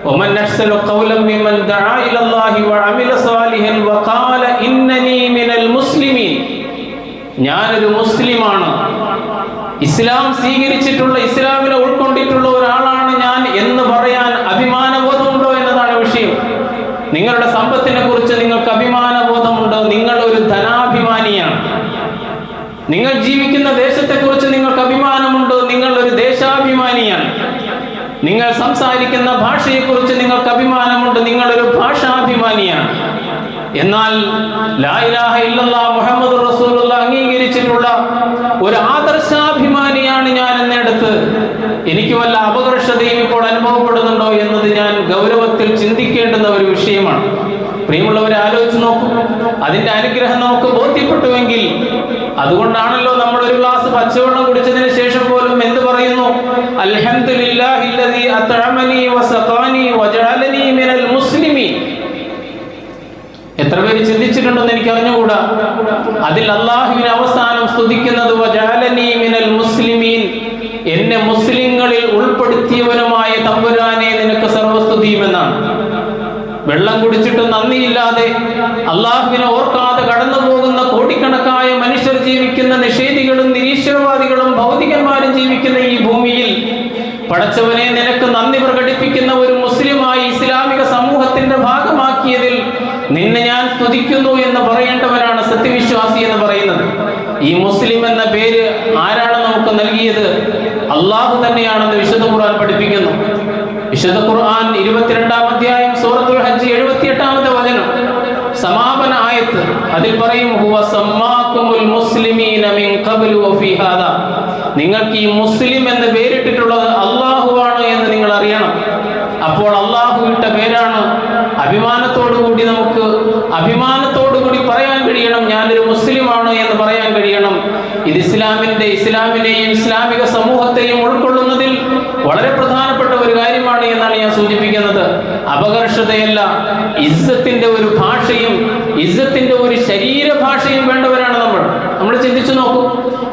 ومن أحسن قولا ممن دعا إلى الله وعمل صالحا وقال إنني من المسلمين. ഞാനൊരു മുസ്ലിമാണ്, ഇസ്ലാം സ്വീകരിച്ചിട്ടുള്ള, ഇസ്ലാമിനെ ഉൾക്കൊണ്ടിട്ടുള്ള ഒരാളാണ് ഞാൻ എന്ന് പറയാൻ അഭിമാനബോധമുണ്ടോ എന്നതാണ് വിഷയം. നിങ്ങളുടെ സമ്പത്തിനെ കുറിച്ച് നിങ്ങൾക്ക് അഭിമാനബോധമുണ്ടോ? നിങ്ങൾ ഒരു ധനാഭിമാനിയാണ്. നിങ്ങൾ ജീവിക്കുന്ന ദേശത്തെക്കുറിച്ച് നിങ്ങൾക്ക് അഭിമാനമുണ്ടോ? നിങ്ങൾ ഒരു ദേശാഭിമാനിയാണ്. നിങ്ങൾ സംസാരിക്കുന്ന ഭാഷയെക്കുറിച്ച് നിങ്ങൾക്ക് അഭിമാനമുണ്ട്, നിങ്ങളൊരു ഭാഷാഭിമാനിയാണ്. എന്നാൽ ലാ ഇലാഹ ഇല്ലല്ലാഹ് മുഹമ്മദുർ റസൂലുള്ളാഹ് അംഗീകരിച്ചിട്ടുള്ള ഒരു ആദർശാഭിമാനിയാണ് ഞാൻ എന്നിടത്ത് എനിക്ക് വല്ല അപകർഷതയും ഇപ്പോൾ അനുഭവപ്പെടുന്നുണ്ടോ എന്നത് ഞാൻ ഗൗരവത്തിൽ ചിന്തിക്കേണ്ടുന്ന കിട്ടുന്ന ഒരു വിഷയമാണ്. പ്രിയമുള്ളവരെ, ആലോചിച്ച് നോക്കൂ. അതിന്റെ അനുഗ്രഹം നമുക്ക് ബോധ്യപ്പെട്ടുവെങ്കിൽ, അതുകൊണ്ടാണല്ലോ നമ്മൾ ഒരു ഗ്ലാസ് പച്ചവെള്ളം കുടിച്ചതിന് ശേഷം പോലും എന്ത് പറയുന്നു? അൽഹംദുലില്ലാഹില്ലദീ അത്അമനി വസഖാനി വജഅലനി മിനൽ മുസ്ലിമീൻ. എത്ര പേര് ചിന്തിച്ചിട്ടുണ്ടെന്ന് എനിക്ക് അറിഞ്ഞുകൂടാ. അതിൽ അല്ലാഹുവിനെ അവസാനം സ്തുതിക്കുന്നത് വജഅലനി മിനൽ മുസ്ലിമീൻ, എന്നെ മുസ്ലിങ്ങളിൽ ഉൾപ്പെടുത്തിയവനുമായ തമ്പുരാനെ നിനക്ക് സർവസ്തുതിയും എന്നാണ്. വെള്ളം കുടിച്ചിട്ട് നന്ദിയില്ലാതെ അള്ളാഹുവിനെ ഓർക്കാതെ കടന്നു പോകുന്ന കോടിക്കണക്കായ മനുഷ്യർ ജീവിക്കുന്ന, നിഷേധികളും നിരീശ്വരവാദികളും ഭൗതികന്മാരും ജീവിക്കുന്ന ഈ ഭൂമിയിൽ പടച്ചവനെ നിനക്ക് നന്ദി പ്രകടിപ്പിക്കുന്ന ഒരു മുസ്ലിമായി ഇസ്ലാമിക സമൂഹത്തിന്റെ ഭാഗമാക്കിയതിൽ നിന്നെ ഞാൻ സ്തുതിക്കുന്നു എന്ന് പറയേണ്ടവനാണ് സത്യവിശ്വാസി എന്ന് പറയുന്നത്. ഈ മുസ്ലിം എന്ന പേര് ആരാണ് നമുക്ക് നൽകിയത്? അള്ളാഹു തന്നെയാണെന്ന് വിശുദ്ധ ഖുർആൻ പഠിപ്പിക്കുന്നു. വിശുദ്ധ ഖുർആൻ 22-ാം അധ്യായം സൂറത്തുൽ ഹജ്ജ് 78-ാമത്തെ വചനം, സമാപന ആയത്ത്. അതിൽ പറയും, ഹുവ സമ്മാകുമുൽ മുസ്ലിമീന മിൻ ഖബ്ലു വഫീ ഹാദാ. നിങ്ങൾക്ക് ഈ മുസ്ലിം എന്ന് പേരിട്ടിട്ടുള്ളത് അള്ളാഹുവാണ് എന്ന് നിങ്ങൾ അറിയണം. അപ്പോൾ അള്ളാഹു ഇട്ട പേരാണ്. അഭിമാനത്തോടുകൂടി നമുക്ക് അഭിമാനത്തോടുകൂടി പറയാൻ കഴിയണം, ഞാനൊരു മുസ്ലിമാണ് എന്ന് പറയാൻ കഴിയണം. ഇത് ഇസ്ലാമിനെയും ഇസ്ലാമിക സമൂഹത്തെയും ഉൾക്കൊള്ളുന്നതിൽ വളരെ പ്രധാനപ്പെട്ട ഒരു കാര്യമാണ് എന്നാണ് ഞാൻ സൂചിപ്പിക്കുന്നത്. അപകർഷതയല്ല, ഇസ്സത്തിന്റെ ഒരു ഭാഷയും ഇസ്സത്തിന്റെ ഒരു ശരീരഭാഷയും വേണ്ടവരാണ് നമ്മൾ ചിന്തിച്ചു നോക്കൂ.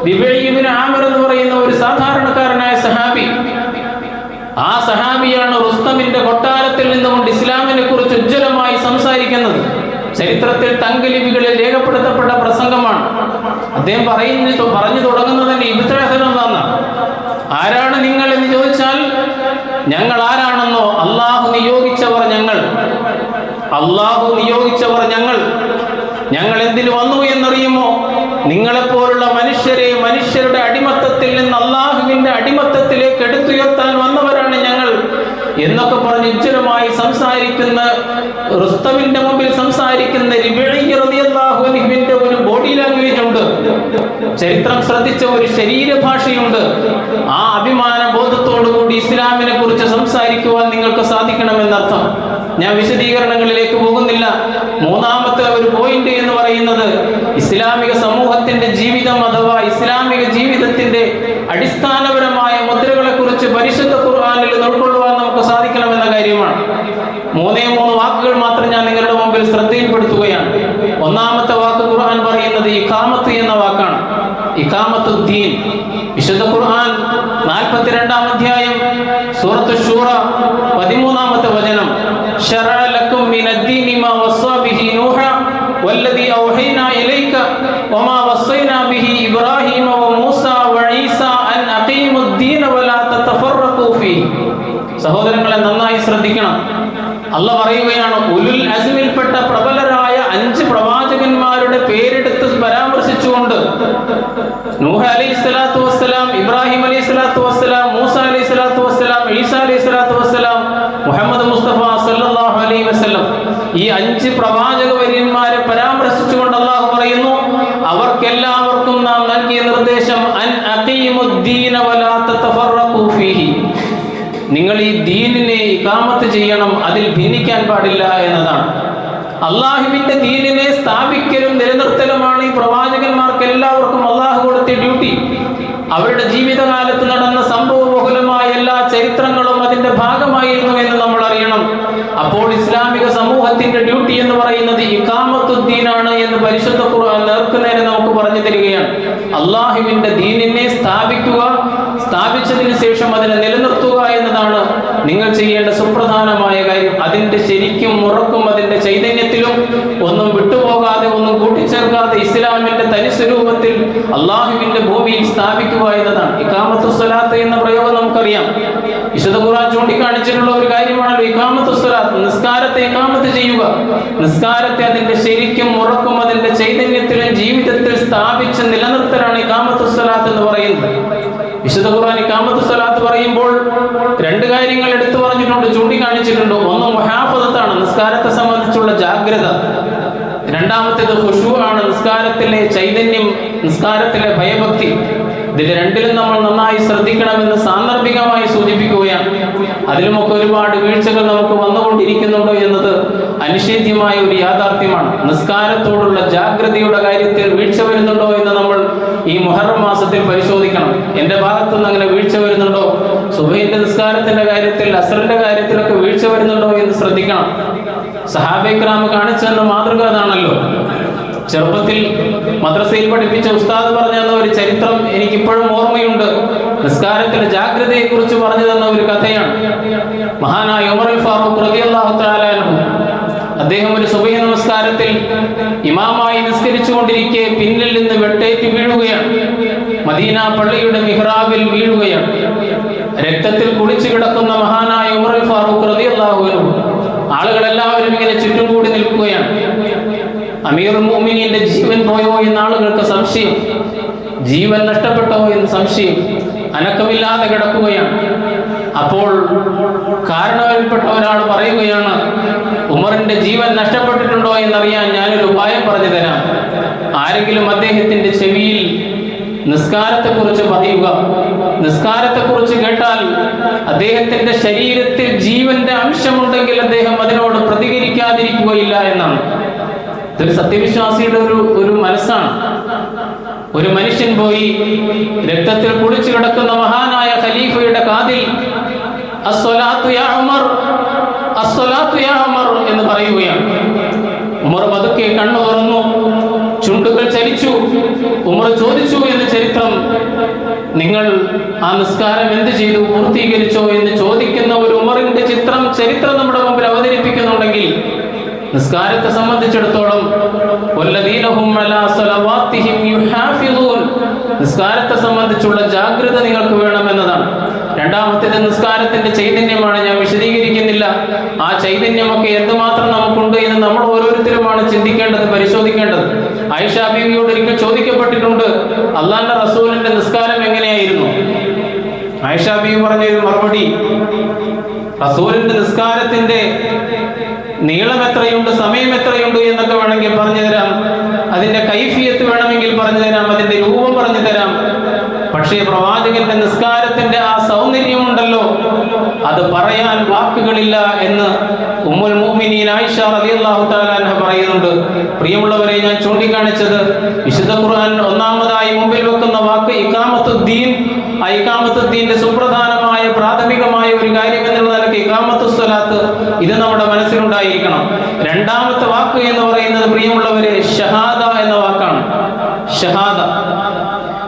റിബഈ ഇബ്നു ആമിർ എന്ന് പറയുന്ന ഒരു സാധാരണക്കാരനായ സഹാബി, ആ സഹാബിയാണ് റുസ്തമിന്റെ കൊട്ടാരത്തിൽ നിന്നുകൊണ്ട് ഇസ്ലാമിനെ കുറിച്ച് ഉജ്ജ്വലമായി സംസാരിക്കുന്നത്. ചരിത്രത്തിൽ തങ്കലിപികളിൽ രേഖപ്പെടുത്തപ്പെട്ട പ്രസംഗമാണ്. അദ്ദേഹം പറഞ്ഞു തുടങ്ങുന്നത് തന്നെ ഇബ്തിഅഅ്. ആരാണ് നിങ്ങൾ എന്ന് ചോദിച്ചാൽ, ഞങ്ങൾ ആരാണെന്നോ, അള്ളാഹു നിയോഗിച്ചവർ ഞങ്ങൾ എന്തിനു വന്നു എന്നറിയുമോ? നിങ്ങളെപ്പോലുള്ള മനുഷ്യരുടെ അടിമത്തത്തിൽ നിന്ന് അള്ളാഹുവിന്റെ അടിമത്തത്തിലേക്ക് എടുത്തുയർത്താൻ വന്നവരാണ് ഞങ്ങൾ എന്നൊക്കെ പറഞ്ഞ് ഉജ്ജ്വലമായി സംസാരിക്കുന്ന, റുസ്തമിന്റെ മുമ്പിൽ സംസാരിക്കുന്ന റിബഈ റളിയല്ലാഹു അൻഹുവിന്റെ ഒരു ബോഡി ലാംഗ്വേജ് ഉണ്ട്, ചരിത്രം ശ്രദ്ധിച്ച ഒരു ശരീരഭാഷയുണ്ട്. ആ അഭിമാന ബോധത്തോടുകൂടി ഇസ്ലാമിനെ കുറിച്ച് സംസാരിക്കുവാൻ നിങ്ങൾക്ക് സാധിക്കണമെന്നർത്ഥം. ഞാൻ വിശദീകരണങ്ങളിലേക്ക് പോകുന്നില്ല. മൂന്നാമത്തെ ഒരു പോയിന്റ് എന്ന് പറയുന്നത്, ഇസ്ലാമിക സമൂഹത്തിന്റെ ജീവിതം അഥവാ ഇസ്ലാമിക ജീവിതത്തിന്റെ അടിസ്ഥാനപരമായ മുദ്രകളെ കുറിച്ച് പരിശുദ്ധ ഖുർആനിൽ ഉൾക്കൊള്ളുവാൻ നമുക്ക് സാധിക്കണമെന്ന കാര്യമാണ്. 3 വാക്കുകൾ മാത്രം ഞാൻ നിങ്ങളുടെ മുമ്പിൽ ശ്രദ്ധയിൽപ്പെടുത്തുകയാണ്. ഒന്നാമത്തെ വാക്ക് ഖുർആൻ പറയുന്നത് ഇഖാമത്ത് എന്ന വാക്കാണ്. ഇഖാമത്തുദ്ദീൻ. വിശുദ്ധ ഖുർആൻ 42-ാം അധ്യായം സൂറത്തു ശൂറ 13-ാമത്തെ വചനം, ശറഅ ലക്കും മിനദ്ദീനി മാ വസ്സാ ബിഹി നൂഹ വല്ലദീ ഔഹൈനാ ഇലൈക വമാ വസ്സൈനാ ബിഹി ഇബ്രാഹീമ വമൂസാ വഈസാ അൻ അഖീമുദ്ദീന വലാ തതഫറഖൂ ഫീഹി. സഹോദരങ്ങളെ, നന്നായി ശ്രദ്ധിക്കണം. അല്ലാഹ് പറയുകയാണ്, ഉലുൽ അസ്മിൽപ്പെട്ട പ്രബലരായ 5 പ്രവാചകന്മാരുടെ പേരെടുത്ത് പരാമർശിച്ചുകൊണ്ട് നൂഹ് അലൈഹിസ്സലാത്തു വസ്സലാം, ഇബ്രാഹിം അലൈഹിസ്സലാത്തു വസ്സലാം, മൂസ അലൈഹിസ്സലാത്തു വസ്സലാം, ഈസാ അലൈഹിസ്സലാത്തു വസ്സലാം, മുഹമ്മദ് മുസ്തഫ സല്ലല്ലാഹു അലൈഹി വസല്ലം, ഈ 5 പ്രവാചക വര്യന്മാരെ പരാമർശിച്ചുകൊണ്ട് അല്ലാഹു പറയുന്നു, അവർക്കെല്ലാവർക്കും നാം നൽകിയ നിർദ്ദേശം അൻ അഖീമുദ്ദീന വലാ തതഫറഖൂ ഫീഹി. നിങ്ങൾ ഈ ദീനിനെ ഇഖാമത്ത് ചെയ്യണം, അതിൽ ഭിന്നിക്കാൻ പാടില്ല എന്നതാണ്. അള്ളാഹുവിന്റെ ദീനിനെ സ്ഥാപിക്കലും നിലനിർത്തലുമാണ് ഈ പ്രവാചകന്മാർക്ക് എല്ലാവർക്കും അള്ളാഹു കൊടുത്ത ഡ്യൂട്ടി. അവരുടെ ജീവിതകാലത്ത് നടന്ന സംഭവബഹുലമായ എല്ലാ ചരിത്രങ്ങളും അതിന്റെ ഭാഗമായിരുന്നു എന്ന് നമ്മൾ അറിയണം. അപ്പോൾ ഇസ്ലാമിക സമൂഹത്തിന്റെ ഡ്യൂട്ടി എന്ന് പറയുന്നത് ഇഖാമത്തുദ്ദീനാണ് എന്ന് പരിശുദ്ധ ഖുർആൻ നേർക്കുനേരെ നമുക്ക് പറഞ്ഞു തരികയാണ്. അള്ളാഹുവിന്റെ ദീനിനെ സ്ഥാപിക്കുക, സ്ഥാപിച്ചതിന് ശേഷം അതിനെ നിലനിർത്തുക എന്നതാണ് നിങ്ങൾ ചെയ്യേണ്ട സുപ്രധാനമായ കാര്യം. അതിന്റെ ശരിക്കും മുറക്കും അതിന്റെ ചൈതന്യത്തിലും ഒന്നും വിട്ടുപോകാതെ, ഒന്നും കൂട്ടിച്ചേർക്കാതെ ഇസ്ലാമിന്റെ തനി സ്വരൂപത്തിൽ അള്ളാഹുവിന്റെ ഭൂമിയിൽ സ്ഥാപിക്കുക എന്നതാണ്. ഇഖാമത്തുസ്സലാത്ത് എന്ന പ്രയോഗം നമുക്കറിയാം. വിശുദ്ധ ഖുർആൻ ചൂണ്ടിക്കാണിച്ചിട്ടുള്ള ഒരു കാര്യമാണല്ലോ ഇഖാമത്തുസ്സലാത്ത്. നിസ്കാരത്തെ ഇഖാമത്ത് ചെയ്യുക, നിസ്കാരത്തെ അതിന്റെ ശരിക്കും മുറക്കും അതിന്റെ ചൈതന്യത്തിലും ജീവിതത്തിൽ സ്ഥാപിച്ച് നിലനിർത്തലാണ് ഇഖാമത്തുസ്സലാത്ത് എന്ന് പറയുന്നത്. വിശുദ്ധ ഖുർആൻ ഇഖാമത്തുസ്സലാത്ത് പറയുമ്പോൾ 2 കാര്യങ്ങൾ എടുത്തു പറഞ്ഞിട്ടുണ്ട്, ചൂണ്ടിക്കാണിച്ചിട്ടുണ്ട്. ഒന്ന് മുഹാഫദത്താണ്, നിസ്കാരത്തെ സംബന്ധിച്ചുള്ള ജാഗ്രത. രണ്ടാമത്തേത് ഖുശൂ ആണ്, നിസ്കാരത്തിലെ ചൈതന്യം, നിസ്കാരത്തിലെ ഭയഭക്തി. ഇതിൽ രണ്ടിലും നമ്മൾ നന്നായി ശ്രദ്ധിക്കണമെന്ന് സാന്ദർഭികമായി സൂചിപ്പിക്കുകയാണ്. അതിലുമൊക്കെ ഒരുപാട് വീഴ്ചകൾ നമുക്ക് വന്നുകൊണ്ടിരിക്കുന്നുണ്ടോ എന്നത് അനിഷേധ്യമായ ഒരു യാഥാർത്ഥ്യമാണ്. നിസ്കാരത്തോടുള്ള ജാഗ്രതയുടെ കാര്യത്തിൽ വീഴ്ച വരുന്നുണ്ടോ എന്ന് നമ്മൾ ഈ മുഹറം മാസത്തിൽ പരിശോധിക്കണം. എൻ്റെ ഭാഗത്തുനിന്ന് അങ്ങനെ വീഴ്ച വരുന്നുണ്ടോ, സുബഹിന്റെ നിസ്കാരത്തിന്റെ കാര്യത്തിൽ, അസ്റിന്റെ കാര്യത്തിലൊക്കെ വീഴ്ച വരുന്നുണ്ടോ എന്ന് ശ്രദ്ധിക്കണം. സഹാബയെ കിറാം കാണിച്ചെന്ന മാതൃക അതാണല്ലോ. ചെറുപ്പത്തിൽ മദ്രസയിൽ പഠിപ്പിച്ച ഉസ്താദ് പറഞ്ഞു തന്ന ഒരു ചരിത്രം എനിക്കിപ്പോഴും ഓർമ്മയുണ്ട്. നിസ്കാരത്തിലെ ജാഗ്രതയെ കുറിച്ച് പറഞ്ഞു തന്ന ഒരു കഥയാണ്. മഹാനായ ഉമർ ഫാറൂഖ് റളിയല്ലാഹു തആല അൻഹു, അദ്ദേഹം ഒരു സുബഹി നമസ്കാരത്തിൽ ഇമാമായി നിസ്കരിച്ചുകൊണ്ടിരിക്കെ പിന്നിൽ നിന്ന് വെട്ടേറ്റ് വീഴുകയാണ്. മദീന പള്ളിയുടെ മിഹ്റാബിൽ വീഴുകയാണ്. രക്തത്തിൽ കുളിച്ചു കിടക്കുന്ന മഹാനായ ഉമർ ഫാറൂഖ് റളിയല്ലാഹു അൻഹു, ആളുകളെല്ലാവരും ഇങ്ങനെ ചുറ്റും കൂടി നിൽക്കുകയാണ്. അമീറുൽ മുഅ്മിനീന്റെ ജീവൻ പോയോ എന്ന് ആളുകൾക്ക് സംശയം, ജീവൻ നഷ്ടപ്പെട്ടോ എന്ന് സംശയം, അനക്കമില്ലാതെ കിടക്കുകയാണ്. അപ്പോൾ കാരണവരിൽപ്പെട്ട ഒരാൾ പറയുകയാണ്, ഉമറിന്റെ ജീവൻ നഷ്ടപ്പെട്ടിട്ടുണ്ടോ എന്നറിയാൻ ഞാനൊരു ഉപായം പറഞ്ഞു തരാം. ആരെങ്കിലും അദ്ദേഹത്തിന്റെ ചെവിയിൽ നിസ്കാരത്തെക്കുറിച്ച് പറയുക. നിസ്കാരത്തെക്കുറിച്ച് കേട്ടാൽ അദ്ദേഹത്തിന്റെ ശരീരത്തിൽ ജീവന്റെ അംശമുണ്ടെങ്കിൽ അദ്ദേഹം അതിനോട് പ്രതികരിക്കാതിരിക്കുകയില്ല എന്നാണ്. ഇതൊരു സത്യവിശ്വാസിയുടെ ഒരു മനസ്സാണ്. ഒരു മനുഷ്യൻ പോയി രക്തത്തിൽ കുളിച്ചു കിടക്കുന്ന മഹാനായ ഖലീഫയുടെ കാതിൽ അസ്സലാത്തു യാ ഉമർ, അസ്സലാത്തു യാ ഉമർ എന്ന് പറയുകയാണ്. ഉമർ പതുക്കെ കണ്ണു തുറന്നു, ചുണ്ടുകൾ ചലിച്ചു. ഉമർ ചോദിച്ചു എന്ന് ചരിത്രം, നിങ്ങൾ ആ നിസ്കാരം എന്ത് ചെയ്തു, പൂർത്തീകരിച്ചോ എന്ന് ചോദിക്കുന്ന ഒരു ഉമറിന്റെ ചരിത്രം നമ്മുടെ മുമ്പിൽ അവതരിപ്പിക്കുന്നുണ്ടെങ്കിൽ നിസ്കാരത്തെ സംബന്ധിച്ചിടത്തോളം നിസ്കാരത്തെ സംബന്ധിച്ചുള്ള ജാഗ്രത നിങ്ങൾക്ക് വേണമെന്നതാണ്. രണ്ടാമത്തേത് നിസ്കാരത്തിന്റെ ചൈതന്യമാണ്. ഞാൻ വിശദീകരിക്കുന്നില്ല. ആ ചൈതന്യമൊക്കെ എന്തുമാത്രം നമുക്കുണ്ട് എന്ന് നമ്മൾ ഓരോരുത്തരുമാണ് ചിന്തിക്കേണ്ടത്, പരിശോധിക്കേണ്ടത്. ആയിഷ ബീവിയോട് ഒരിക്കൽ ചോദിക്കപ്പെട്ടിട്ടുണ്ട്, അള്ളാന്റെ റസൂലിന്റെ നിസ്കാരം എങ്ങനെയായിരുന്നു? ആയിഷ ബീവി പറഞ്ഞൊരു മറുപടി, റസൂലിന്റെ നിസ്കാരത്തിന്റെ നീളം എത്രയുണ്ട്, സമയം എത്രയുണ്ട് എന്നൊക്കെ വേണമെങ്കിൽ പറഞ്ഞു തരാം, അതിന്റെ കൈഫിയത്ത് വേണമെങ്കിൽ പറഞ്ഞു തരാം, അതിന്റെ രൂപം പറഞ്ഞു തരാം. പക്ഷേ പ്രവാചകന്റെ നിസ്കാരത്തിന്റെ ആ സൗന്ദര്യമുണ്ടല്ലോ, അത് പറയാൻ വാക്കുകളില്ല എന്ന് ഉമ്മുൽ മുഅ്മിനീൻ ആയിഷ റളിയല്ലാഹു തആല അൻഹ പറയുന്നുണ്ട്. പ്രിയമുള്ളവരെ, ഞാൻ ചൂണ്ടിക്കാണിച്ചത് വിശുദ്ധ ഖുർആൻ ഒന്നാമതായി മുമ്പിൽ വെക്കുന്ന വാക്ക് ഇഖാമത്തുദ്ദീൻ. ആ ഇഖാമത്തുദ്ദീന്റെ സുപ്രധാനമായ പ്രാഥമികമായ ഒരു കാര്യം എന്നുള്ള നിലയ്ക്ക് ഇഖാമത്തുസ്സലാത്ത്, ഇത് നമ്മുടെ മനസ്സിലുണ്ടായിരിക്കണം. രണ്ടാമത്തെ വാക്ക് എന്ന് പറയുന്നത് പ്രിയമുള്ളവരെ ഷഹാദ എന്ന വാക്കാണ്. ഷഹാദ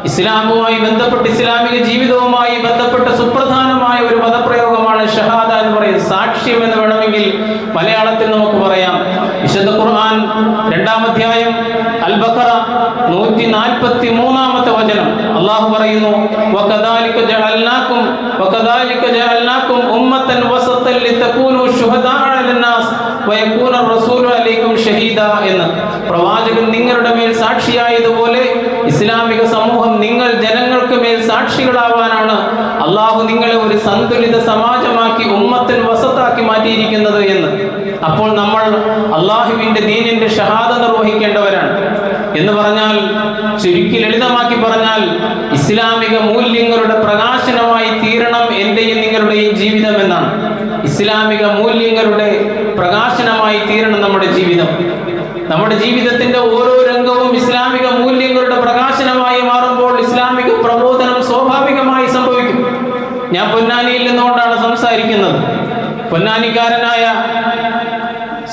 ഇസ്ലാമുമായി ബന്ധപ്പെട്ട്, ഇസ്ലാമിക ജീവിതവുമായി ബന്ധപ്പെട്ട സുപ്രധാനമായ ഒരു പദപ്രയോഗമാണ് ഷഹാദ എന്ന് പറയുന്നത്. സാക്ഷ്യം എന്ന് വേണമെങ്കിൽ മലയാളത്തിൽ നമുക്ക് പറയാം. വിശുദ്ധ ഖുർആൻ 2-ാം അധ്യായം അൽ ബഖറ 143-ാമത്തെ വചനം അല്ലാഹു പറയുന്നു, വകദാലിക ജഅൽനാകും ഉമ്മത്തൻ വസത്തൻ ലിതകൂനു ശുഹദാഅ അലന്നാസ് വയകൂന റസൂലു അലൈക്കും ഷഹീദാ എന്ന്. പ്രവാചകൻ നിങ്ങളുടെ മേൽ സാക്ഷിയായതുപോലെ ഇസ്ലാമിക സമൂഹം നിങ്ങൾ ജനങ്ങൾക്ക് മേൽ സാക്ഷികളാവാനാണ് അള്ളാഹു നിങ്ങളെ ഒരു സന്തുലിത സമാജമാക്കി, ഉമ്മത്തിൻ വസത്താക്കി മാറ്റിയിരിക്കുന്നത് എന്ന്. അപ്പോൾ നമ്മൾ അള്ളാഹുവിന്റെ ദീനിന്റെ ഷഹാദ നിർവഹിക്കേണ്ടവരാണ്. എന്ന് പറഞ്ഞാൽ, ചുരുക്കി ലളിതമാക്കി പറഞ്ഞാൽ, ഇസ്ലാമിക മൂല്യങ്ങളുടെ പ്രകാശനമായി തീരണം എന്റെയും നിങ്ങളുടെയും ജീവിതം എന്നാണ്. ഇസ്ലാമിക മൂല്യങ്ങളുടെ പ്രകാശനമായി തീരണം നമ്മുടെ ജീവിതം. നമ്മുടെ ജീവിതത്തിന്റെ ഓരോ രംഗവും ഇസ്ലാമിക മൂല്യങ്ങളുടെ പ്രകാശനമായി മാറുമ്പോൾ ഇസ്ലാമിക പ്രബോധനം സ്വാഭാവികമായി സംഭവിക്കും. ഞാൻ പൊന്നാനിയിൽ നിന്നുകൊണ്ടാണ് സംസാരിക്കുന്നത്. പൊന്നാനിക്കാരനായ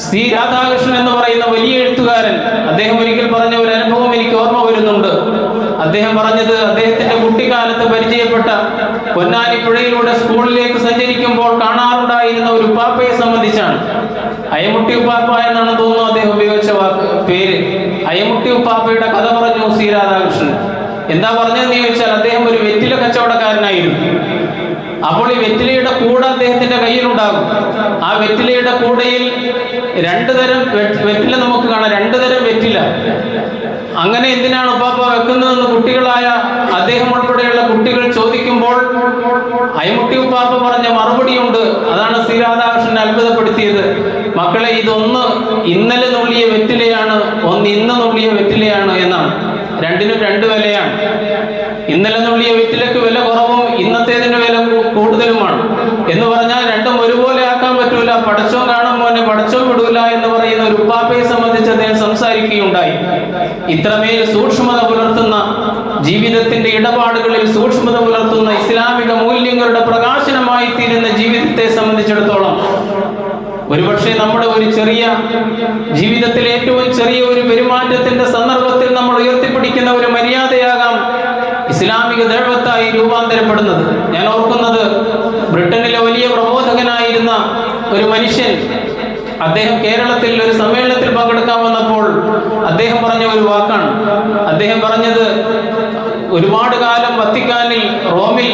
സി രാധാകൃഷ്ണൻ എന്ന് പറയുന്ന വലിയ എഴുത്തുകാരൻ, അദ്ദേഹം ഒരിക്കൽ പറഞ്ഞ ഒരു അനുഭവം എനിക്ക് ഓർമ്മ വരുന്നുണ്ട്. അദ്ദേഹം പറഞ്ഞത് അദ്ദേഹത്തിന്റെ കുട്ടിക്കാലത്ത് പരിചയപ്പെട്ട പൊന്നാനി പുഴയിലൂടെ സ്കൂളിലേക്ക് സഞ്ചരിക്കുമ്പോൾ കാണാറുണ്ടായിരുന്ന ഒരു ഉപ്പാപ്പയെ സംബന്ധിച്ചാണ്. അയമുട്ടി ഉപ്പാപ്പ എന്നാണ് തോന്നുന്നു അദ്ദേഹം ഉപയോഗിച്ച പേര്. അയമുട്ടി ഉപ്പാപ്പയുടെ കഥ പറഞ്ഞു സി രാധാകൃഷ്ണൻ. എന്താ പറഞ്ഞതെന്ന് ചോദിച്ചാൽ, അദ്ദേഹം ഒരു വെറ്റില കച്ചവടക്കാരനായിരുന്നു. അപ്പോൾ ഈ വെറ്റിലയുടെ കൂട അദ്ദേഹത്തിന്റെ കയ്യിലുണ്ടാകും. ആ വെറ്റിലയുടെ കൂടയിൽ 2 തരം വെറ്റില നമുക്ക് കാണാം, 2 തരം വെറ്റില. അങ്ങനെ എന്തിനാണ് ഉപ്പാപ്പ വെക്കുന്നതെന്ന് കുട്ടികളായ അദ്ദേഹം ഉൾപ്പെടെയുള്ള കുട്ടികൾ ചോദിക്കുമ്പോൾ അയമുട്ടി ഉപ്പാപ്പ പറഞ്ഞ മറുപടിയുണ്ട്. അതാണ് സി രാധാകൃഷ്ണൻ അത്ഭുതപ്പെടുത്തിയത്. മക്കളെ, ഇതൊന്ന് ഇന്നലെ നുള്ളിയ വെറ്റിലയാണ്, ഒന്ന് ഇന്ന് നുള്ളിയ വെറ്റിലയാണ് എന്നാണ്. രണ്ടിനും 2 വിലയാണ്. ഇന്നലെ നുള്ളിയ വെറ്റിലക്ക് വില കുറവും ഇന്നത്തേതിന് വില കൂടുതലുമാണ്. എന്ന് പറഞ്ഞാൽ രണ്ടും ഒരുപോലെ ആക്കാൻ പറ്റൂല. പടച്ചോൻ കാണും മോനെ, പടച്ചോൻ വിടൂല എന്ന് സംസാരിക്കുകയുണ്ടായി. ഇത്രമേൽ സൂക്ഷ്മത പുലർത്തുന്ന, ജീവിതത്തിന്റെ ഇടപാടുകളിൽ സൂക്ഷ്മത പുലർത്തുന്ന ഇസ്ലാമിക മൂല്യങ്ങളുടെ പ്രകാശനമായി തീരുന്ന ജീവിതത്തെ സംബന്ധിച്ചിടത്തോളം ഒരുപക്ഷെ നമ്മുടെ ഒരു ചെറിയ ജീവിതത്തിലെ ഏറ്റവും ചെറിയ ഒരു പെരുമാറ്റത്തിന്റെ സന്ദർഭത്തിൽ നമ്മൾ ഉയർത്തിപ്പിടിക്കുന്ന ഒരു മര്യാദയാകാം ഇസ്ലാമിക ദഅവത്തായി രൂപാന്തരപ്പെടുന്നത്. ഞാൻ ഓർക്കുന്നത്, ബ്രിട്ടനിലെ വലിയ പ്രബോധകനായിരുന്ന ഒരു മനുഷ്യൻ, അദ്ദേഹം കേരളത്തിൽ ഒരു സമ്മേളനത്തിൽ പങ്കെടുക്കാൻ വന്നപ്പോൾ അദ്ദേഹം പറഞ്ഞ ഒരു വാക്കാണ്. അദ്ദേഹം പറഞ്ഞത്, ഒരുപാട് കാലം വത്തിക്കാനിൽ, റോമിൽ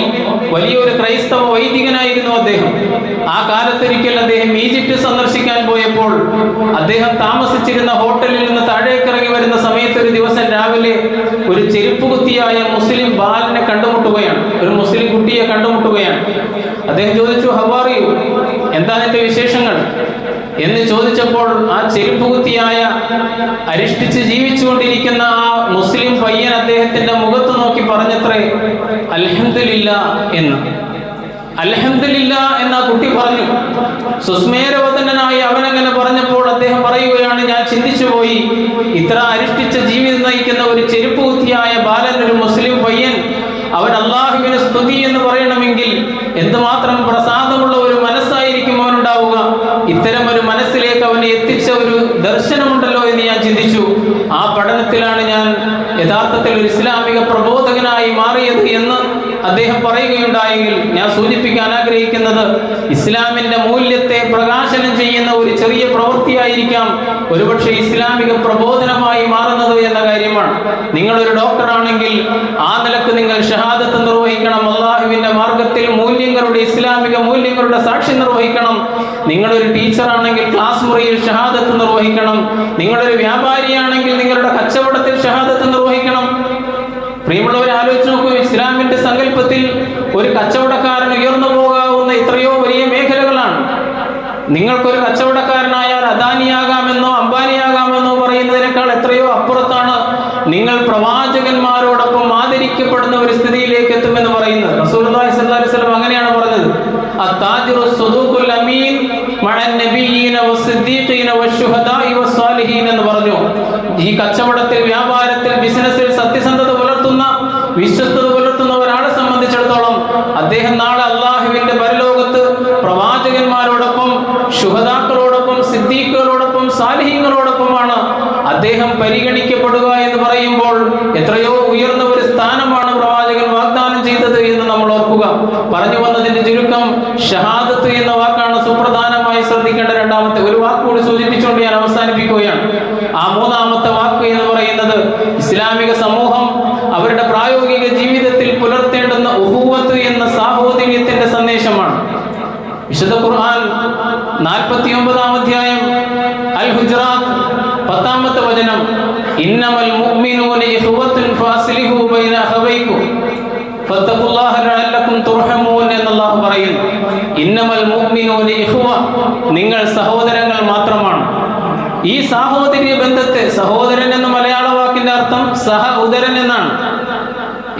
വലിയൊരു ക്രൈസ്തവ വൈദികനായിരുന്നു അദ്ദേഹം. ആ കാലത്തൊരിക്കൽ അദ്ദേഹം ഈജിപ്റ്റ് സന്ദർശിക്കാൻ പോയപ്പോൾ അദ്ദേഹം താമസിച്ചിരുന്ന ഹോട്ടലിൽ നിന്ന് താഴേക്കിറങ്ങി വരുന്ന സമയത്ത് ഒരു ദിവസം രാവിലെ ഒരു ചെരുപ്പ് കുത്തിയായ മുസ്ലിം ബാലനെ കണ്ടുമുട്ടുകയാണ്, ഒരു മുസ്ലിം കുട്ടിയെ കണ്ടുമുട്ടുകയാണ്. അദ്ദേഹം ചോദിച്ചു, ഹൗ ആർ യു, എന്താണ് എന്റെ വിശേഷങ്ങൾ എന്ന് ചോദിച്ചപ്പോൾ ആ ചെരുപ്പ് കുത്തിയായ അരിഷ്ടിച്ച് ജീവിച്ചുകൊണ്ടിരിക്കുന്ന ആ മുസ്ലിം പയ്യൻ അദ്ദേഹത്തിന്റെ മുഖത്ത് നോക്കി പറഞ്ഞത്രേ, അൽഹംദുലില്ലാ എന്ന്. അൽഹംദുലില്ലാ എന്ന കുട്ടി പറഞ്ഞു. സുസ്മേരവദനായി അവനങ്ങനെ പറഞ്ഞപ്പോൾ അദ്ദേഹം പറയുകയാണ്, ഞാൻ ചിന്തിച്ചു പോയി, ഇത്ര അരിഷ്ടിച്ച ജീവിതം നയിക്കുന്ന ഒരു ചെരുപ്പ് കുത്തിയായ ബാലൻ, ഒരു മുസ്ലിം പയ്യൻ, അവൻ അള്ളാഹുവിന് സ്തുതി എന്ന് പറയണമെങ്കിൽ എന്തുമാത്രം പ്രസാദമുള്ള ഒരു മനസ്സായിരിക്കും അവനുണ്ടാവുക. ഇത്തരം ഒരു മനസ്സിലേക്ക് അവനെ എത്തിച്ച ഒരു ദർശനമുണ്ടല്ലോ എന്ന് ഞാൻ ചിന്തിച്ചു. ആ പഠനത്തിലാണ് ഞാൻ യഥാർത്ഥത്തിൽ ഒരു ഇസ്ലാമിക പ്രബോധകനായി മാറിയത് എന്ന് അദ്ദേഹം പറയുകയുണ്ടായെങ്കിൽ, ഞാൻ സൂചിപ്പിക്കാൻ ആഗ്രഹിക്കുന്നത്, ഇസ്ലാമിന്റെ മൂല്യത്തെ പ്രകാശനം ചെയ്യുന്ന ഒരു ചെറിയ പ്രവൃത്തിയായിരിക്കാം ഒരുപക്ഷെ ഇസ്ലാമിക പ്രബോധനമായി മാറുന്നത് എന്ന കാര്യമാണ്. നിങ്ങളൊരു ഡോക്ടറാണെങ്കിൽ ആ നിലക്ക് നിങ്ങൾ ഷഹാദത്ത് നിർവഹിക്കണം, അള്ളാഹുവിന്റെ മാർഗത്തിൽ മൂല്യങ്ങളുടെ, ഇസ്ലാമിക മൂല്യങ്ങളുടെ സാക്ഷി നിർവഹിക്കണം. നിങ്ങളൊരു ടീച്ചറാണെങ്കിൽ ക്ലാസ് മുറിയിൽ ഷഹാദത്ത് നിർവഹിക്കണം. നിങ്ങളൊരു വ്യാപാരിയാണെങ്കിൽ നിങ്ങളുടെ കച്ചവടത്തിൽ ഷഹാദത്ത് നിർവഹിക്കണം. പ്രിയമുള്ളവരെ, ആലോചിച്ച് നോക്കൂ, ഇസ്ലാമിന്റെ സങ്കല്പത്തിൽ ഒരു കച്ചവടക്കാരൻ ഉയർന്നു പോകാവുന്ന എത്രയോ വലിയ മേഖലകളാണ്. നിങ്ങൾക്കൊരു കച്ചവടക്കാരനായാൽ അദാനിയാകാമെന്നോ അംബാനിയാകാമെന്നോ പറയുന്നതിനേക്കാൾ എത്രയോ അപ്പുറത്താണ് നിങ്ങൾ പ്രവാചകന്മാരോടൊപ്പം ആദരിക്കപ്പെടുന്ന ഒരു സ്ഥിതിയിലേക്ക് എത്തുമെന്ന് പറയുന്നത്. റസൂലുള്ളാഹി സ്വല്ലല്ലാഹു അലൈഹി വസല്ലം അങ്ങനെയാണ് പറഞ്ഞത്, അത്താജിറു സ്വദൂഖുൽ അമീൻ മഅൻ നബിയ്യീന വസ്സിദ്ദീഖീന വശുഹദാഇ വസ്സാലിഹീൻ എന്ന് പറഞ്ഞു. ഈ കച്ചവടത്തിൽ, വ്യാപാരത്തിൽ, ബിസിനസ്സിൽ സത്യസന്ധത പുലർത്തുന്ന, വിശ്വസ്തത പുലർത്തുന്ന ഒരാളെ സംബന്ധിച്ചിടത്തോളം അദ്ദേഹം നാളെ അള്ളാഹുവിന്റെ പരലോകത്ത് പ്രവാചകന്മാരോടൊപ്പം, ശുഹദാക്കളോടൊപ്പം, സിദ്ദീഖുകളോടൊപ്പം, സാലിഹീങ്ങളോടൊപ്പമാണ് അദ്ദേഹം പരിഗണിക്കപ്പെടുക എന്ന് പറയുമ്പോൾ എത്രയോ ഉയർന്ന ഒരു സ്ഥാനമാണ് പ്രവാചകൻ വാഗ്ദാനം ചെയ്തത് എന്ന് നമ്മൾ ഓർക്കുക. പറഞ്ഞു വന്നതിന്റെ ചുരുക്കം, ഷഹാദത്ത് എന്ന വാക്കാണ് സുപ്രധാനമായി ശ്രദ്ധിക്കേണ്ട രണ്ടാമത്തെ ഒരു വാക്ക് കൂടി സൂചിപ്പിച്ചുകൊണ്ട് ഞാൻ അവസാനിപ്പിക്കുകയാണ്. ആ മൂന്നാമത്തെ വാക്ക് എന്ന് പറയുന്നത്, ഇസ്ലാമിക സമൂഹം അവരുടെ പ്രായോഗിക ജീവിതത്തിൽ പുലർത്തേണ്ടുന്ന ഉഖുവത്ത് എന്ന സാഹോദര്യത്തിന്റെ സന്ദേശമാണ്. വിശുദ്ധ ഖുർആൻ 49-ാം അധ്യായം അൽ ഹുജറാത്ത് 10-ാമത്തെ വചനം, ഇന്നമൽ മുഅ്മിനൂന ഇഖ്വത്തുൻ ഫാസ്ലിഹു ബൈന അഖവൈകും ഫത്തഖുല്ലാഹ ലഅല്ലകും തുർഹമൂൻ എന്ന് അല്ലാഹു പറയുന്നു. ഇന്നമൽ മുഅ്മിനൂന ഇഖ്വ, നിങ്ങൾ സഹോദരങ്ങൾ മാത്രമാണ്. ഈ സാഹോദര്യ ബന്ധത്തെ, സഹോദരൻ എന്ന മലയാള വാക്കിന്റെ അർത്ഥം സഹ ഉദരൻ എന്നാണ്.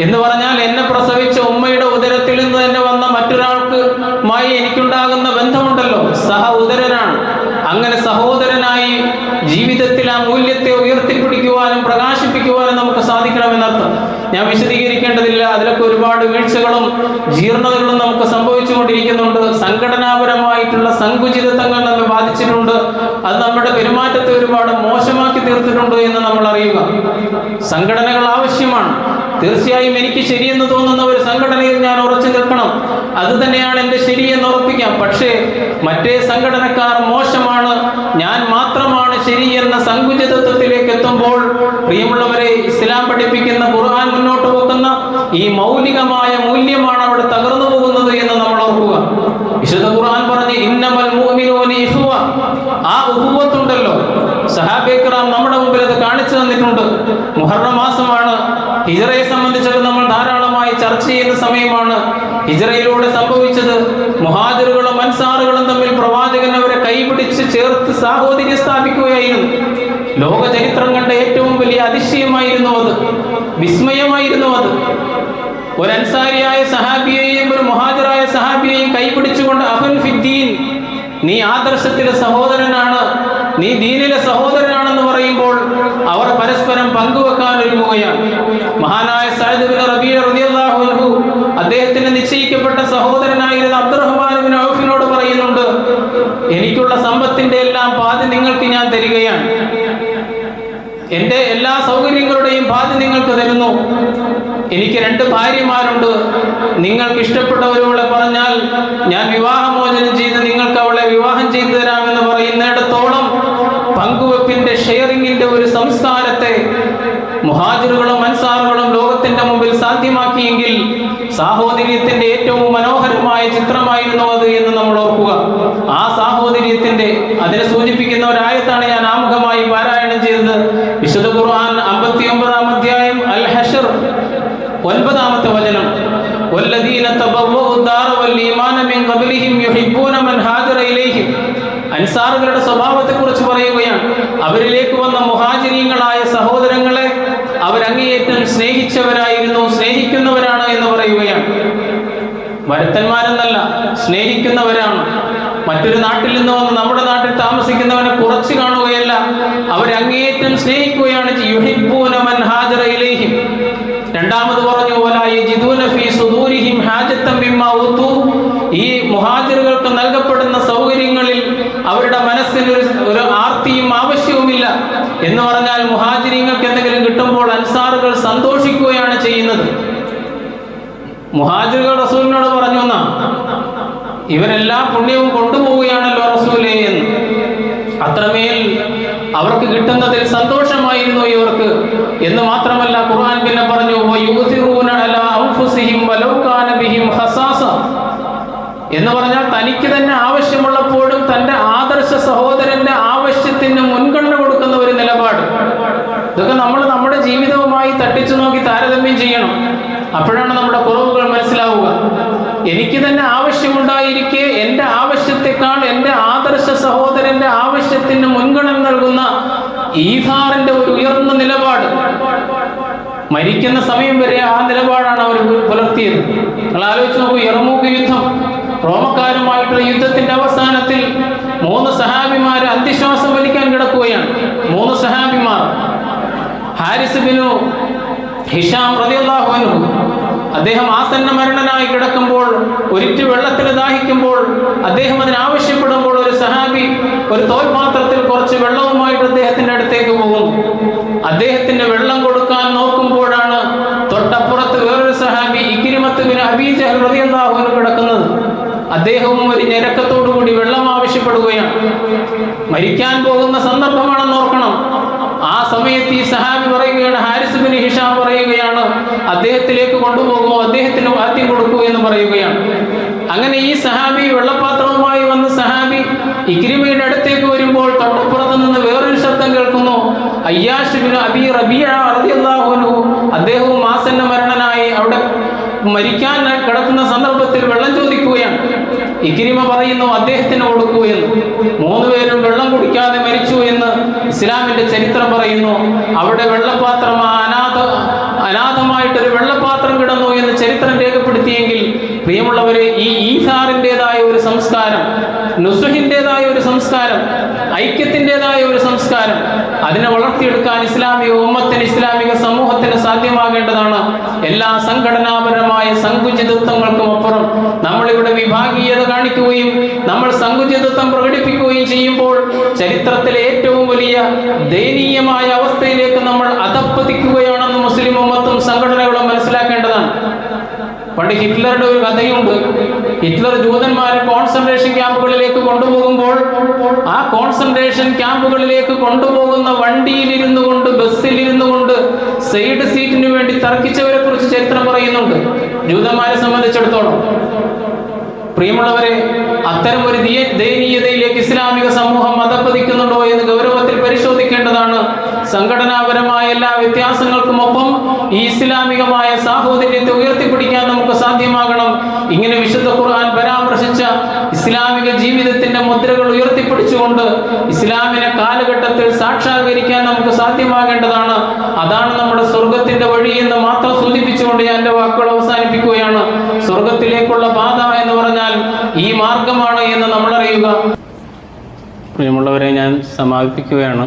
എന്ന് പറഞ്ഞാൽ എന്നെ പ്രസവിച്ച ഉമ്മയുടെ ഉദരത്തിൽ നിന്ന് തന്നെ വന്ന മറ്റൊരാൾക്കുമായി എനിക്കുണ്ടാകുന്ന ബന്ധമുണ്ടല്ലോ, സഹ ഉദരനാണ്. അങ്ങനെ സഹോദരനായി ജീവിതത്തിൽ ആ മൂല്യത്തെ ഉയർത്തിപ്പിടിക്കുവാനും പ്രകാശിപ്പിക്കുവാനും നമുക്ക് സാധിക്കണമെന്നർത്ഥം. ഞാൻ വിശദീകരിക്കേണ്ടതില്ല, അതിലൊക്കെ ഒരുപാട് വീഴ്ചകളും ജീർണതകളും നമുക്ക് സംഭവിച്ചുകൊണ്ടിരിക്കുന്നുണ്ട്. സംഘടനാപരമായിട്ടുള്ള സങ്കുചിതത്വങ്ങൾ നമ്മെ ബാധിച്ചിട്ടുണ്ട്. അത് നമ്മുടെ പെരുമാറ്റത്തെ ഒരുപാട് മോശമാക്കി തീർത്തിട്ടുണ്ട് എന്ന് നമ്മൾ അറിയുക. സംഘടനകൾ ആവശ്യമാണ്. തീർച്ചയായും എനിക്ക് ശരിയെന്ന് തോന്നുന്ന ഒരു സംഘടനയിൽ ഞാൻ ഉറച്ചു നിൽക്കണം, അത് തന്നെയാണ് എൻ്റെ ശരിയെന്ന് ഉറപ്പിക്കാം. പക്ഷേ മറ്റേ സംഘടനക്കാർ മോശമാണ്, ഞാൻ മാത്രമാണ് ശരി എന്ന സങ്കുചിതത്വത്തിലേക്ക് എത്തുമ്പോൾ, പ്രിയമുള്ളവരെ, ഇസ്ലാം പഠിപ്പിക്കുന്ന, ഖുർആൻ മുന്നോട്ട് വെക്കുന്ന ഈ മൗലികമായ മൂല്യമാണ് അവിടെ തകർന്നു പോകുന്നത് എന്ന് നമ്മൾ ഓർക്കുക. വിശുദ്ധ ഖുർആൻ പറഞ്ഞ്, ഇന്നമൽ മുഅ്മിനൂന ഇഖ്വ, ആ ഉഖുവത്തുണ്ടല്ലോ, സഹാബയെ കിറാം നമ്മുടെ മുമ്പിൽ അത് കാണിച്ചു തന്നിട്ടുണ്ട്. മുഹറം മാസമാണ്, ഹിജ്റയെ സംബന്ധിച്ചത് നമ്മൾ ധാരാളമായി ചർച്ച ചെയ്യുന്ന സമയമാണ്. ഹിജ്റയിലൂടെ സംഭവിച്ചത്, മുഹാജിറുകളും അൻസാറുകളും തമ്മിൽ പ്രവാചകൻ അവരെ കൈപിടിച്ച് ചേർത്ത് സാഹോദര്യം സ്ഥാപിക്കുകയായിരുന്നു. ലോക ചരിത്രം കണ്ട ഏറ്റവും വലിയ അതിശയമായിരുന്നു അത്, വിസ്മയമായിരുന്നു അത്. ഒരു അൻസാരിയായ സഹാബിയെയും ഒരു മുഹാജിറായ സഹാബിയെയും കൈപിടിച്ചുകൊണ്ട്, അഹുൻ ഫിദ്ദീൻ, നീ ആദർശത്തിലെ സഹോദരനാണ്, നീ ദീനിലെ സഹോദരനാണെന്ന് പറയുമ്പോൾ പങ്കുവെക്കാൻ ഒരുങ്ങുകയാണ്. മഹാനായ സഅദ് ഇബ്നു റബീഅ റളിയല്ലാഹു അൻഹു അദ്ദേഹത്തിന് നിശ്ചയിക്കപ്പെട്ട സഹോദരനായിരുന്ന അബ്ദുറഹ്മാൻ ഇബ്നു ഔഫിനോട് പറയുന്നുണ്ട്, എനിക്കുള്ള സമ്പത്തിന്റെ എല്ലാം പാതി നിങ്ങൾക്ക് ഞാൻ തരികയാണ്, എൻ്റെ എല്ലാ സൗകര്യങ്ങളുടെയും പാതി നിങ്ങൾക്ക് തരുന്നു. എനിക്ക് 2 ഭാര്യമാരുണ്ട്, നിങ്ങൾക്ക് ഇഷ്ടപ്പെട്ടവരോളെ പറഞ്ഞാൽ ഞാൻ വിവാഹമോചനം ചെയ്ത് നിങ്ങൾക്ക് അവളെ വിവാഹം ചെയ്തു തരാമെന്ന് പറയുന്നിടത്തോളം പങ്കുവെപ്പിന്റെ ഷെയറിങ്ങിന്റെ ഒരു സംസ്കാരത്തെ മുഹാജിറുകളും അൻസാറുകളും ലോകത്തിന്റെ മുമ്പിൽ സാധ്യമാക്കിയെങ്കിൽ സാഹോദര്യത്തിന്റെ ഏറ്റവും മനോഹരമായ ചിത്രമായിരുന്നു അത് എന്ന് നമ്മൾ ഓർക്കുക. ആ സാഹോദര്യത്തിന്റെ അതിനെ സൂചിപ്പിക്കുന്ന ഒരായത്താണ് ഞാൻ ആമുഖമായി പാരായണം ചെയ്തത്. വിശുദ്ധ ഖുർആൻ 59-ാം അധ്യായം അൽ ഹശർ 9-ാമത്തെ വചനം, വല്ലദീന തബവ്വഉ ദാറ വൽ ഈമാന മിൻ ഖബ്ലിഹിം യുഹിബ്ബൂന മൻ ഹാജറ ഇലൈഹിം. അൻസാറുകളുടെ സ്വഭാവത്തെക്കുറിച്ച് പറയുകയാണ്. അവരിലേക്ക് വന്ന മുഹാജിരീങ്ങളായ സഹോദരങ്ങളെ അവരങ്ങേയറ്റം സ്നേഹിച്ചവരായിരുന്നു, സ്നേഹിക്കുന്നവരാണ് എന്ന് പറയുകയാണ്. വരുത്തന്മാരെന്നല്ല, സ്നേഹിക്കുന്നവരാണ്. മറ്റൊരു നാട്ടിൽ നിന്ന് വന്ന് നമ്മുടെ നാട്ടിൽ താമസിക്കുന്നവനെ കുറച്ച് കാണുകയല്ല, അവരങ്ങേയറ്റം സ്നേഹിക്കുകയാണ്. യുഹിബ്ബൂന മൻ ഹാജറ ഇലൈഹിം. രണ്ടാമത് പറഞ്ഞു, വലാ യജിദൂന ഫീ സുദൂരിഹിം ഹാജത്തൻ മിമ്മാ ഊതു. ഈ മുഹാജിറുകൾക്ക് നൽകപ്പെടുന്ന സൗകര്യങ്ങളിൽ അവരുടെ മനസ്സിന് ഒരു ആർത്തിയും ആവശ്യവുമില്ല എന്ന് പറഞ്ഞാൽ മുഹാജിരീങ്ങൾക്ക് എന്തെങ്കിലും കിട്ടുമ്പോൾ അൻസാറുകൾ സന്തോഷിക്കുകയാണ് ചെയ്യുന്നത്. മുഹാജിറുകൾ റസൂലിനോട് പറഞ്ഞു, എന്നാ ഇവരെല്ലാ പുണ്യവും കൊണ്ടുപോവുകയാണല്ലോ റസൂലേ എന്ന്. അത്രമേൽ അവർക്ക് കിട്ടുന്നതിൽ സന്തോഷമായിരുന്നു ഇവർക്ക് എന്ന് മാത്രമല്ല, ഖുർആൻ പിന്നെ പറഞ്ഞു, വയുസിറൂന അലാ അൻഫുസിഹിം വലൗ കാന ബിഹിം ഖസാസ എന്ന് പറഞ്ഞാൽ തനിക്ക് തന്നെ ആവശ്യമുള്ളപ്പോഴും തൻ്റെ ആദർശ സഹോദരന്റെ ആവശ്യത്തിന് മുൻഗണന കൊടുക്കുന്ന ഒരു നിലപാട്. ഇതൊക്കെ നമ്മൾ നമ്മുടെ ജീവിതവുമായി തട്ടിച്ചു നോക്കി താരതമ്യം ചെയ്യണം. അപ്പോഴാണ് നമ്മുടെ കുറവുകൾ മനസ്സിലാവുക. എനിക്ക് തന്നെ ആവശ്യമുണ്ടായിരിക്കെ എൻ്റെ ആവശ്യത്തെക്കാൾ എൻ്റെ ആദർശ സഹോദരന്റെ ആവശ്യത്തിന് മുൻഗണന നൽകുന്ന ഈഥാറിന്റെ ഒരു ഉയർന്ന നിലപാട്. മരിക്കുന്ന സമയം വരെ ആ നിലപാടാണ് അവർ പുലർത്തിയത്. നിങ്ങൾ ആലോചിച്ച് നോക്കൂ, യർമൂക്ക് യുദ്ധം, റോമക്കാരുമായിട്ടുള്ള യുദ്ധത്തിന്റെ അവസാനത്തിൽ 3 സഹാബിമാർ അന്ത്യശ്വാസം വലിക്കാൻ കിടക്കുകയാണ്. 3 സഹാബിമാർ, ഹാരിസ് ബിനു ഹിഷാം റളിയല്ലാഹു അൻഹു, അദ്ദേഹം ആസന്ന മരണനായി കിടക്കുമ്പോൾ, ഒരിറ്റു വെള്ളത്തിന് ദാഹിക്കുമ്പോൾ, അദ്ദേഹം അതിനാവശ്യപ്പെടുമ്പോൾ ഒരു സഹാബി ഒരു തോൽപാത്രത്തിൽ കുറച്ച് വെള്ളവുമായിട്ട് അദ്ദേഹത്തിന്റെ അടുത്തേക്ക് പോകുന്നു. അദ്ദേഹത്തിന് വെള്ളം കൊടുക്കാൻ നോക്കുമ്പോഴാണ് തൊട്ടപ്പുറത്ത് വേറൊരു സഹാബി ഇക്രിമത്ത് ബിൻ അബീ ജഹൽ റളിയല്ലാഹു അൻഹു കിടക്കുന്നത്. അദ്ദേഹവും ഒരു ഞരക്കത്തോടുകൂടി വെള്ളം ആവശ്യപ്പെടുകയാണ്. മരിക്കാൻ പോകുന്ന സന്ദർഭമാണെന്ന് ഓർക്കണം. ആ സമയത്ത് ഈ സഹാബി പറയുകയാണ്, ഹാരിസ് ബിൻ ഹിഷാം പറയുകയാണ്, അദ്ദേഹത്തിലേക്ക് കൊണ്ടുപോകുമോ, അദ്ദേഹത്തിന് വാദ്യം കൊടുക്കൂ എന്ന് പറയുകയാണ്. അങ്ങനെ ഈ സഹാബി വെള്ളപാത്രവുമായി വന്ന് സഹാബി ഇക്രിമയുടെ അടുത്തേക്ക് വരുമ്പോൾ തൊട്ടപ്പുറത്ത് നിന്ന് വേറൊരു ശബ്ദം കേൾക്കുന്നു. അയ്യാഷ് ബിൻ അബീ റബീഅ റളിയല്ലാഹു അൻഹു, അദ്ദേഹവും ആസന്ന മരണനായി അവിടെ മരിക്കാൻ കിടക്കുന്ന സന്ദർഭത്തിൽ വെള്ളം ചോദിക്കുകയാണ്. ഇക്രിമ പറയുന്നു അദ്ദേഹത്തിന് കൊടുക്കൂ എന്ന്. 3 പേരും വെള്ളം കുടിക്കാതെ മരിച്ചു എന്ന് ഇസ്ലാമിന്റെ ചരിത്രം പറയുന്നു. അവിടെ വെള്ളപാത്രം അനാഥമായിട്ടൊരു വെള്ളപാത്രം കിടന്നു എന്ന് ചരിത്രം രേഖപ്പെടുത്തിയെങ്കിൽ, പ്രിയമുള്ളവരെ, ഈ ഈസാറിൻ്റെതായ ഒരു സംസ്കാരം, നുസുഹിൻ്റെതായ ഒരു സംസ്കാരം, ഐക്യത്തിൻ്റെതായ ഒരു സംസ്കാരം, അതിനെ വളർത്തിയെടുക്കാൻ ഇസ്ലാമിക ഉമ്മത്തിന്, ഇസ്ലാമിക സമൂഹത്തിന് സാധ്യമാകേണ്ടതാണ്. എല്ലാ സംഘടനാപരമായ സങ്കുചിതത്വങ്ങൾക്കും അപ്പുറം നമ്മളിവിടെ വിഭാഗീയത കാണിക്കുകയും നമ്മൾ സങ്കുചിതത്വം പ്രകടിപ്പിക്കുകയും ചെയ്യുമ്പോൾ ചരിത്രത്തിലെ ഏറ്റവും വലിയ ദയനീയമായ അവസ്ഥയിലേക്ക് നമ്മൾ അധപ്പതിക്കുകയാണെന്ന് മുസ്ലിം ഉമ്മത്തും സംഘടനകളും മനസ്സിലാക്കേണ്ടതാണ്. പണ്ട് ഹിറ്റ്ലറുടെ ഒരു കഥയുണ്ട്. ഹിറ്റ്ലർ ജൂതന്മാരെ കോൺസെൻട്രേഷൻ ക്യാമ്പുകളിലേക്ക് കൊണ്ടുപോകുമ്പോൾ ആ കോൺസെൻട്രേഷൻ ക്യാമ്പുകളിലേക്ക് കൊണ്ടുപോകുന്ന വണ്ടിയിലിരുന്നു കൊണ്ട്, ബസ്സിലിരുന്നു കൊണ്ട് സൈഡ് സീറ്റിന് വേണ്ടി തർക്കിച്ചവരെ കുറിച്ച് ചരിത്രം പറയുന്നുണ്ട്. ജൂതന്മാരെ സംബന്ധിച്ചിടത്തോളം പ്രിയമുള്ളവരെ, അത്തരം ഒരു ദയനീയതയിലേക്ക് ഇസ്ലാമിക സമൂഹം അധപ്പതിക്കുന്നുണ്ടോ എന്ന് ഗൗരവത്തിൽ പരിശോധിക്കേണ്ടതാണ്. സംഘടനാപരമായ എല്ലാ വ്യത്യാസങ്ങൾക്കുമൊപ്പം ഈ ഇസ്ലാമികമായ സാഹോദര്യത്തെ ഉയർത്തിപ്പിടിക്കാൻ നമുക്ക് സാധ്യമാകണം. ഇങ്ങനെ വിശുദ്ധ ഖുർആൻ പരാമർശിച്ച ഇസ്ലാമിക ജീവിതത്തിന്റെ മുദ്രകൾ ഉയർത്തിപ്പിടിച്ചുകൊണ്ട് ഇസ്ലാമിനെ കാലഘട്ടത്തിൽ സാക്ഷാത്കരിക്കാൻ നമുക്ക് സാധ്യമാകേണ്ടതാണ്. അതാണ് നമ്മുടെ സ്വർഗത്തിന്റെ വഴി എന്ന് മാത്രം സൂചിപ്പിച്ചുകൊണ്ട് ഞാൻ എൻ്റെ വാക്കുകൾ അവസാനിപ്പിക്കുകയാണ്. സ്വർഗത്തിലേക്കുള്ള പാത എന്ന് പറഞ്ഞാൽ ഈ മാർഗമാണ് എന്ന് നമ്മൾ അറിയുക. പ്രിയമുള്ളവരെ, ഞാൻ സമാപിപ്പിക്കുകയാണ്.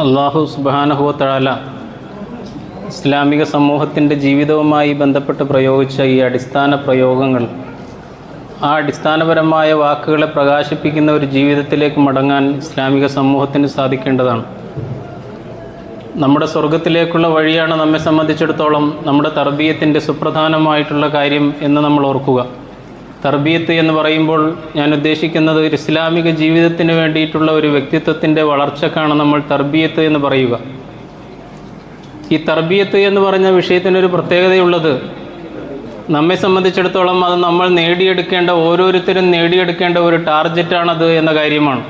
അല്ലാഹു സുബ്ഹാനഹു വ തആല ഇസ്ലാമിക സമൂഹത്തിൻ്റെ ജീവിതവുമായി ബന്ധപ്പെട്ട് പ്രയോഗിച്ച ഈ അടിസ്ഥാന പ്രയോഗങ്ങൾ, ആ അടിസ്ഥാനപരമായ വാക്കുകളെ പ്രകാശിപ്പിക്കുന്ന ഒരു ജീവിതത്തിലേക്ക് മടങ്ങാൻ ഇസ്ലാമിക സമൂഹത്തിന് സാധിക്കേണ്ടതാണ്. നമ്മുടെ സ്വർഗത്തിലേക്കുള്ള വഴിയാണ് നമ്മെ സംബന്ധിച്ചിടത്തോളം നമ്മുടെ തർബീയത്തിൻ്റെ സുപ്രധാനമായിട്ടുള്ള കാര്യം എന്ന് നമ്മൾ ഓർക്കുക. തർബീയത്ത് എന്ന് പറയുമ്പോൾ ഞാൻ ഉദ്ദേശിക്കുന്നത് ഒരു ഇസ്ലാമിക ജീവിതത്തിന് വേണ്ടിയിട്ടുള്ള ഒരു വ്യക്തിത്വത്തിൻ്റെ വളർച്ചക്കാണ് നമ്മൾ തർബീയത്ത് എന്ന് പറയുക. ഈ തർബീയത്ത് എന്ന് പറഞ്ഞ വിഷയത്തിനൊരു പ്രത്യേകതയുള്ളത്, നമ്മെ സംബന്ധിച്ചിടത്തോളം അത് നമ്മൾ നേടിയെടുക്കേണ്ട, ഓരോരുത്തരും നേടിയെടുക്കേണ്ട ഒരു ടാർഗറ്റാണത് എന്ന കാര്യമാണ്.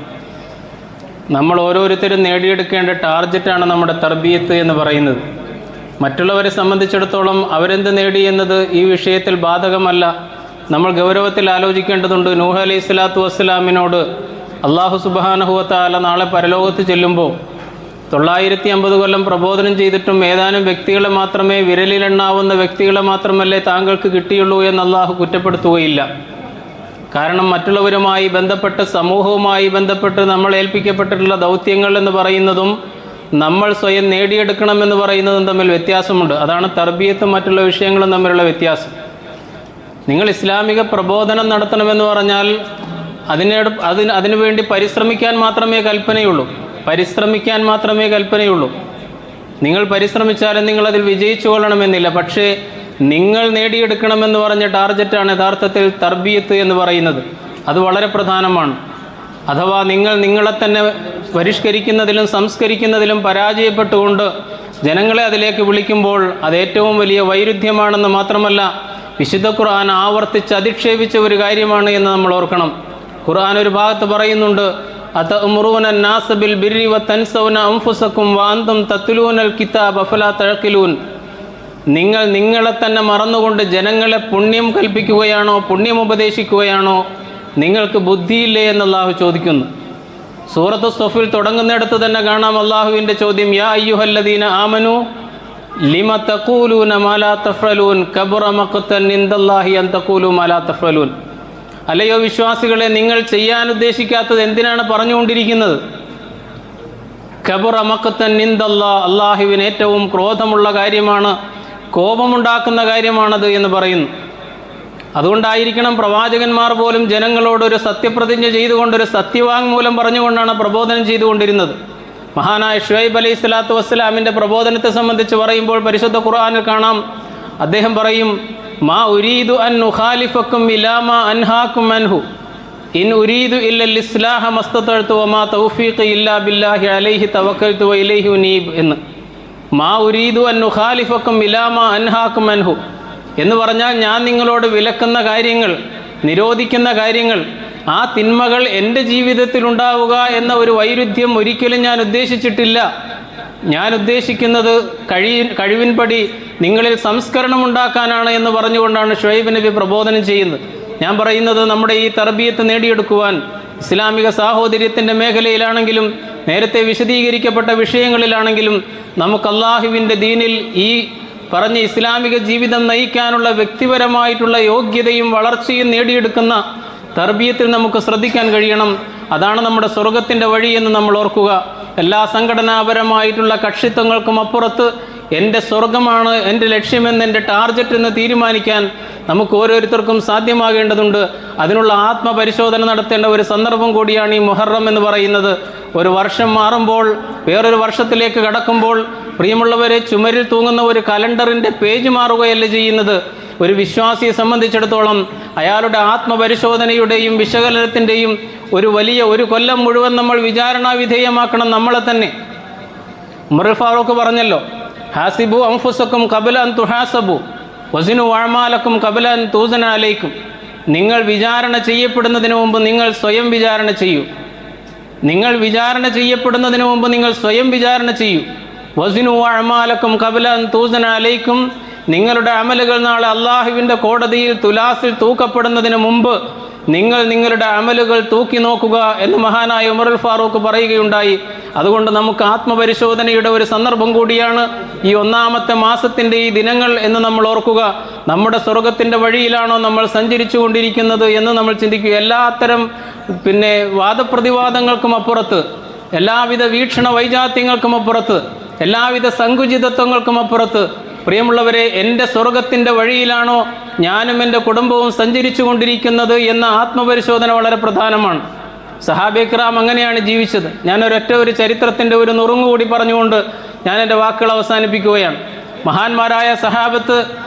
നമ്മൾ ഓരോരുത്തരും നേടിയെടുക്കേണ്ട ടാർഗറ്റാണ് നമ്മുടെ തർബീയത്ത് എന്ന് പറയുന്നത്. മറ്റുള്ളവരെ സംബന്ധിച്ചിടത്തോളം അവരെന്ത് നേടി എന്നത് ഈ വിഷയത്തിൽ ബാധകമല്ല. നമ്മൾ ഗൗരവത്തിൽ ആലോചിക്കേണ്ടതുണ്ട്. നൂഹ് അലൈഹി സ്വലാത്തു വസ്സലാമിനോട് അല്ലാഹു സുബ്ഹാനഹു വ തആല നാളെ പരലോകത്ത് ചെല്ലുമ്പോൾ 950 കൊല്ലം പ്രബോധനം ചെയ്തിട്ടും ഏതാനും വ്യക്തികളെ മാത്രമേ, വിരലിലെണ്ണാവുന്ന വ്യക്തികളെ മാത്രമല്ലേ താങ്കൾക്ക് കിട്ടിയുള്ളൂ എന്ന് അല്ലാഹു കുറ്റപ്പെടുത്തുകയില്ല. കാരണം മറ്റുള്ളവരുമായി ബന്ധപ്പെട്ട്, സമൂഹവുമായി ബന്ധപ്പെട്ട് നമ്മൾ ഏൽപ്പിക്കപ്പെട്ടിട്ടുള്ള ദൗത്യങ്ങൾ എന്ന് പറയുന്നതും നമ്മൾ സ്വയം നേടിയെടുക്കണമെന്ന് പറയുന്നതും തമ്മിൽ വ്യത്യാസമുണ്ട്. അതാണ് തർബീയത്തും മറ്റുള്ള വിഷയങ്ങളും തമ്മിലുള്ള വ്യത്യാസം. നിങ്ങൾ ഇസ്ലാമിക പ്രബോധനം നടത്തണമെന്ന് പറഞ്ഞാൽ അതിനുവേണ്ടി പരിശ്രമിക്കാൻ മാത്രമേ കൽപ്പനയുള്ളൂ. പരിശ്രമിക്കാൻ മാത്രമേ കൽപ്പനയുള്ളൂ. നിങ്ങൾ പരിശ്രമിച്ചാലും നിങ്ങളതിൽ വിജയിച്ചു കൊള്ളണമെന്നില്ല. പക്ഷേ നിങ്ങൾ നേടിയെടുക്കണമെന്ന് പറഞ്ഞ ടാർഗറ്റാണ് യഥാർത്ഥത്തിൽ തർബീയത്ത് എന്ന് പറയുന്നത്. അത് വളരെ പ്രധാനമാണ്. അഥവാ നിങ്ങൾ നിങ്ങളെ തന്നെ പരിഷ്കരിക്കുന്നതിലും സംസ്കരിക്കുന്നതിലും പരാജയപ്പെട്ടുകൊണ്ട് ജനങ്ങളെ അതിലേക്ക് വിളിക്കുമ്പോൾ അത് ഏറ്റവും വലിയ വൈരുദ്ധ്യമാണെന്ന് മാത്രമല്ല, വിശുദ്ധ ഖുർആൻ ആവർത്തിച്ച് അധിക്ഷേപിച്ച ഒരു കാര്യമാണ് എന്ന് നമ്മൾ ഓർക്കണം. ഖുർആൻ ഒരു ഭാഗത്ത് പറയുന്നുണ്ട്, അതഅ്മുറൂന അന്നാസ ബിൽ ബിർരി വതൻസൗന അൻഫുസകും വഅൻതും തത്ലൂനൽ കിതാബ അഫലാ തഅഖിലൂൻ. നിങ്ങൾ നിങ്ങളെ തന്നെ മറന്നുകൊണ്ട് ജനങ്ങളെ പുണ്യം കൽപ്പിക്കുകയാണോ, പുണ്യം ഉപദേശിക്കുകയാണോ? നിങ്ങൾക്ക് ബുദ്ധിയില്ലേ എന്ന് അല്ലാഹു ചോദിക്കുന്നു. സൂറത്തു സ്വഫിൽ തുടങ്ങുന്നിടത്ത് തന്നെ കാണാം അല്ലാഹുവിൻ്റെ ചോദ്യം, യാ അയ്യുഹല്ലദീന ആമനു ലിമ തഖൂലൂന മാ ലാ തഫ്അലൂൻ കബറ മഖ്തൻ ഇൻദല്ലാഹി അൻ തഖൂലു മാ ലാ തഫ്അലൂൻ. അല്ലയോ വിശ്വാസികളെ, നിങ്ങൾ ചെയ്യാൻ ഉദ്ദേശിക്കാത്തത് എന്തിനാണ് പറഞ്ഞുകൊണ്ടിരിക്കുന്നത്? കബറ മഖ്തൻ ഇൻദല്ലാഹ്, അല്ലാഹുവിന് ഏറ്റവും ക്രോധമുള്ള കാര്യമാണ്, കോപമുണ്ടാക്കുന്ന കാര്യമാണത് എന്ന് പറയുന്നു. അതുകൊണ്ടായിരിക്കണം പ്രവാചകന്മാർ പോലും ജനങ്ങളോടൊരു സത്യപ്രതിജ്ഞ ചെയ്തുകൊണ്ടൊരു സത്യവാങ്മൂലം പറഞ്ഞുകൊണ്ടാണ് പ്രബോധനം ചെയ്തുകൊണ്ടിരുന്നത്. മഹാനായ ഷുഐബ് അലൈഹി സ്വലാത്തു വസ്സലാമിൻ്റെ പ്രബോധനത്തെ സംബന്ധിച്ച് പറയുമ്പോൾ പരിശുദ്ധ ഖുർആനിൽ കാണാം, അദ്ദേഹം പറയും, മാ ഉരീദു അൻ നുഖാലിഫക്കും ഇലാ മാ അൻഹാക്കും അൻഹു ഇൻ ഉരീദു ഇല്ലൽ ഇസ്ലാഹ മസ്തതഅ്തു വമാ തൗഫീഖി ഇല്ലാ ബില്ലാഹി അലൈഹി തവക്കൽതു വഇലൈഹി ഉനീബ് എന്ന്. മാ ഉരീദു അൻ നുഖാലിഫക്കും ഇലാ മാ അൻഹാക്കും അൻഹു എന്ന് പറഞ്ഞാൽ, ഞാൻ നിങ്ങളോട് വിലക്കുന്ന കാര്യങ്ങൾ, നിരോധിക്കുന്ന കാര്യങ്ങൾ, ആ തിന്മകൾ എൻ്റെ ജീവിതത്തിൽ ഉണ്ടാവുക എന്ന ഒരു വൈരുദ്ധ്യം ഒരിക്കലും ഞാൻ ഉദ്ദേശിച്ചിട്ടില്ല. ഞാൻ ഉദ്ദേശിക്കുന്നത് കഴിവിൻപടി നിങ്ങളിൽ സംസ്കരണം ഉണ്ടാക്കാനാണ് എന്ന് പറഞ്ഞുകൊണ്ടാണ് ഷുഐബ് നബി പ്രബോധനം ചെയ്യുന്നത്. ഞാൻ പറയുന്നത്, നമ്മുടെ ഈ തർബീയത്ത് നേടിയെടുക്കുവാൻ ഇസ്ലാമിക സാഹോദര്യത്തിൻ്റെ മേഖലയിലാണെങ്കിലും നേരത്തെ വിശദീകരിക്കപ്പെട്ട വിഷയങ്ങളിലാണെങ്കിലും നമുക്ക് അല്ലാഹുവിൻ്റെ ദീനിൽ ഈ പറഞ്ഞ ഇസ്ലാമിക ജീവിതം നയിക്കാനുള്ള വ്യക്തിപരമായിട്ടുള്ള യോഗ്യതയും വളർച്ചയും നേടിയെടുക്കുന്ന തർബീയത്തിൽ നമുക്ക് ശ്രദ്ധിക്കാൻ കഴിയണം. അതാണ് നമ്മുടെ സ്വർഗത്തിൻ്റെ വഴി എന്ന് നമ്മൾ ഓർക്കുക. എല്ലാ സംഘടനാപരമായിട്ടുള്ള കക്ഷിത്വങ്ങൾക്കും അപ്പുറത്ത് എൻ്റെ സ്വർഗമാണ് എൻ്റെ ലക്ഷ്യമെന്ന്, എൻ്റെ ടാർഗറ്റ് എന്ന് തീരുമാനിക്കാൻ നമുക്ക് ഓരോരുത്തർക്കും സാധ്യമാകേണ്ടതുണ്ട്. അതിനുള്ള ആത്മപരിശോധന നടത്തേണ്ട ഒരു സന്ദർഭം കൂടിയാണ് ഈ മുഹറം എന്ന് പറയുന്നത്. ഒരു വർഷം മാറുമ്പോൾ വേറൊരു വർഷത്തിലേക്ക് കടക്കുമ്പോൾ പ്രിയമുള്ളവരെ, ചുമരിൽ തൂങ്ങുന്ന ഒരു കലണ്ടറിൻ്റെ പേജ് മാറുകയല്ല ചെയ്യുന്നത്. ഒരു വിശ്വാസിയെ സംബന്ധിച്ചിടത്തോളം അയാളുടെ ആത്മപരിശോധനയുടെയും വിശകലനത്തിൻ്റെയും ഒരു കൊല്ലം മുഴുവൻ നമ്മൾ വിചാരണാ വിധേയമാക്കണം നമ്മളെ തന്നെ. ഉമർ ഫാറൂഖ് പറഞ്ഞല്ലോ, ഹാസിബു അൻഫുസക്കും ഖബല അൻ തുഹാസബു വസിനു അഅ്മാലക്കും ഖബല അൻ തൂസന അലൈക്കും. നിങ്ങൾ വിചാരണ ചെയ്യപ്പെടുന്നതിന് മുമ്പ് നിങ്ങൾ സ്വയം വിചാരണ ചെയ്യൂ. നിങ്ങൾ വിചാരണ ചെയ്യപ്പെടുന്നതിന് മുമ്പ് നിങ്ങൾ സ്വയം വിചാരണ ചെയ്യൂ. വസിനു അഅ്മാലക്കും ഖബല അൻ തൂസന അലൈക്കും. നിങ്ങളുടെ അമലുകൾ നാളെ അല്ലാഹുവിൻ്റെ കോടതിയിൽ തുലാസിൽ തൂക്കപ്പെടുന്നതിന് മുമ്പ് നിങ്ങൾ നിങ്ങളുടെ അമലുകൾ തൂക്കി നോക്കുക എന്ന് മഹാനായ ഉമറുൽ ഫാറൂഖ് പറയുകയുണ്ടായി. അതുകൊണ്ട് നമുക്ക് ആത്മപരിശോധനയുടെ ഒരു സന്ദർഭം കൂടിയാണ് ഈ ഒന്നാമത്തെ മാസത്തിൻ്റെ ഈ ദിനങ്ങൾ എന്ന് നമ്മൾ ഓർക്കുക. നമ്മുടെ സ്വർഗത്തിൻ്റെ വഴിയിലാണോ നമ്മൾ സഞ്ചരിച്ചു കൊണ്ടിരിക്കുന്നത് എന്ന് നമ്മൾ ചിന്തിക്കുക. എല്ലാത്തരം വാദപ്രതിവാദങ്ങൾക്കും അപ്പുറത്ത് എല്ലാവിധ വീക്ഷണ വൈജാത്യങ്ങൾക്കും അപ്പുറത്ത്, എല്ലാവിധ സങ്കുചിതത്വങ്ങൾക്കും അപ്പുറത്ത് പ്രിയമുള്ളവരെ, എൻ്റെ സ്വർഗത്തിൻ്റെ വഴിയിലാണോ ഞാനും എൻ്റെ കുടുംബവും സഞ്ചരിച്ചു കൊണ്ടിരിക്കുന്നത് എന്ന ആത്മപരിശോധന വളരെ പ്രധാനമാണ്. സഹാബെ കിറാം അങ്ങനെയാണ് ജീവിച്ചത്. ഞാനൊരൊറ്റ ഒരു ചരിത്രത്തിൻ്റെ ഒരു നുറുങ്ങുകൂടി പറഞ്ഞുകൊണ്ട് ഞാൻ എൻ്റെ വാക്കുകൾ അവസാനിപ്പിക്കുകയാണ്. മഹാന്മാരായ സഹാബത്ത്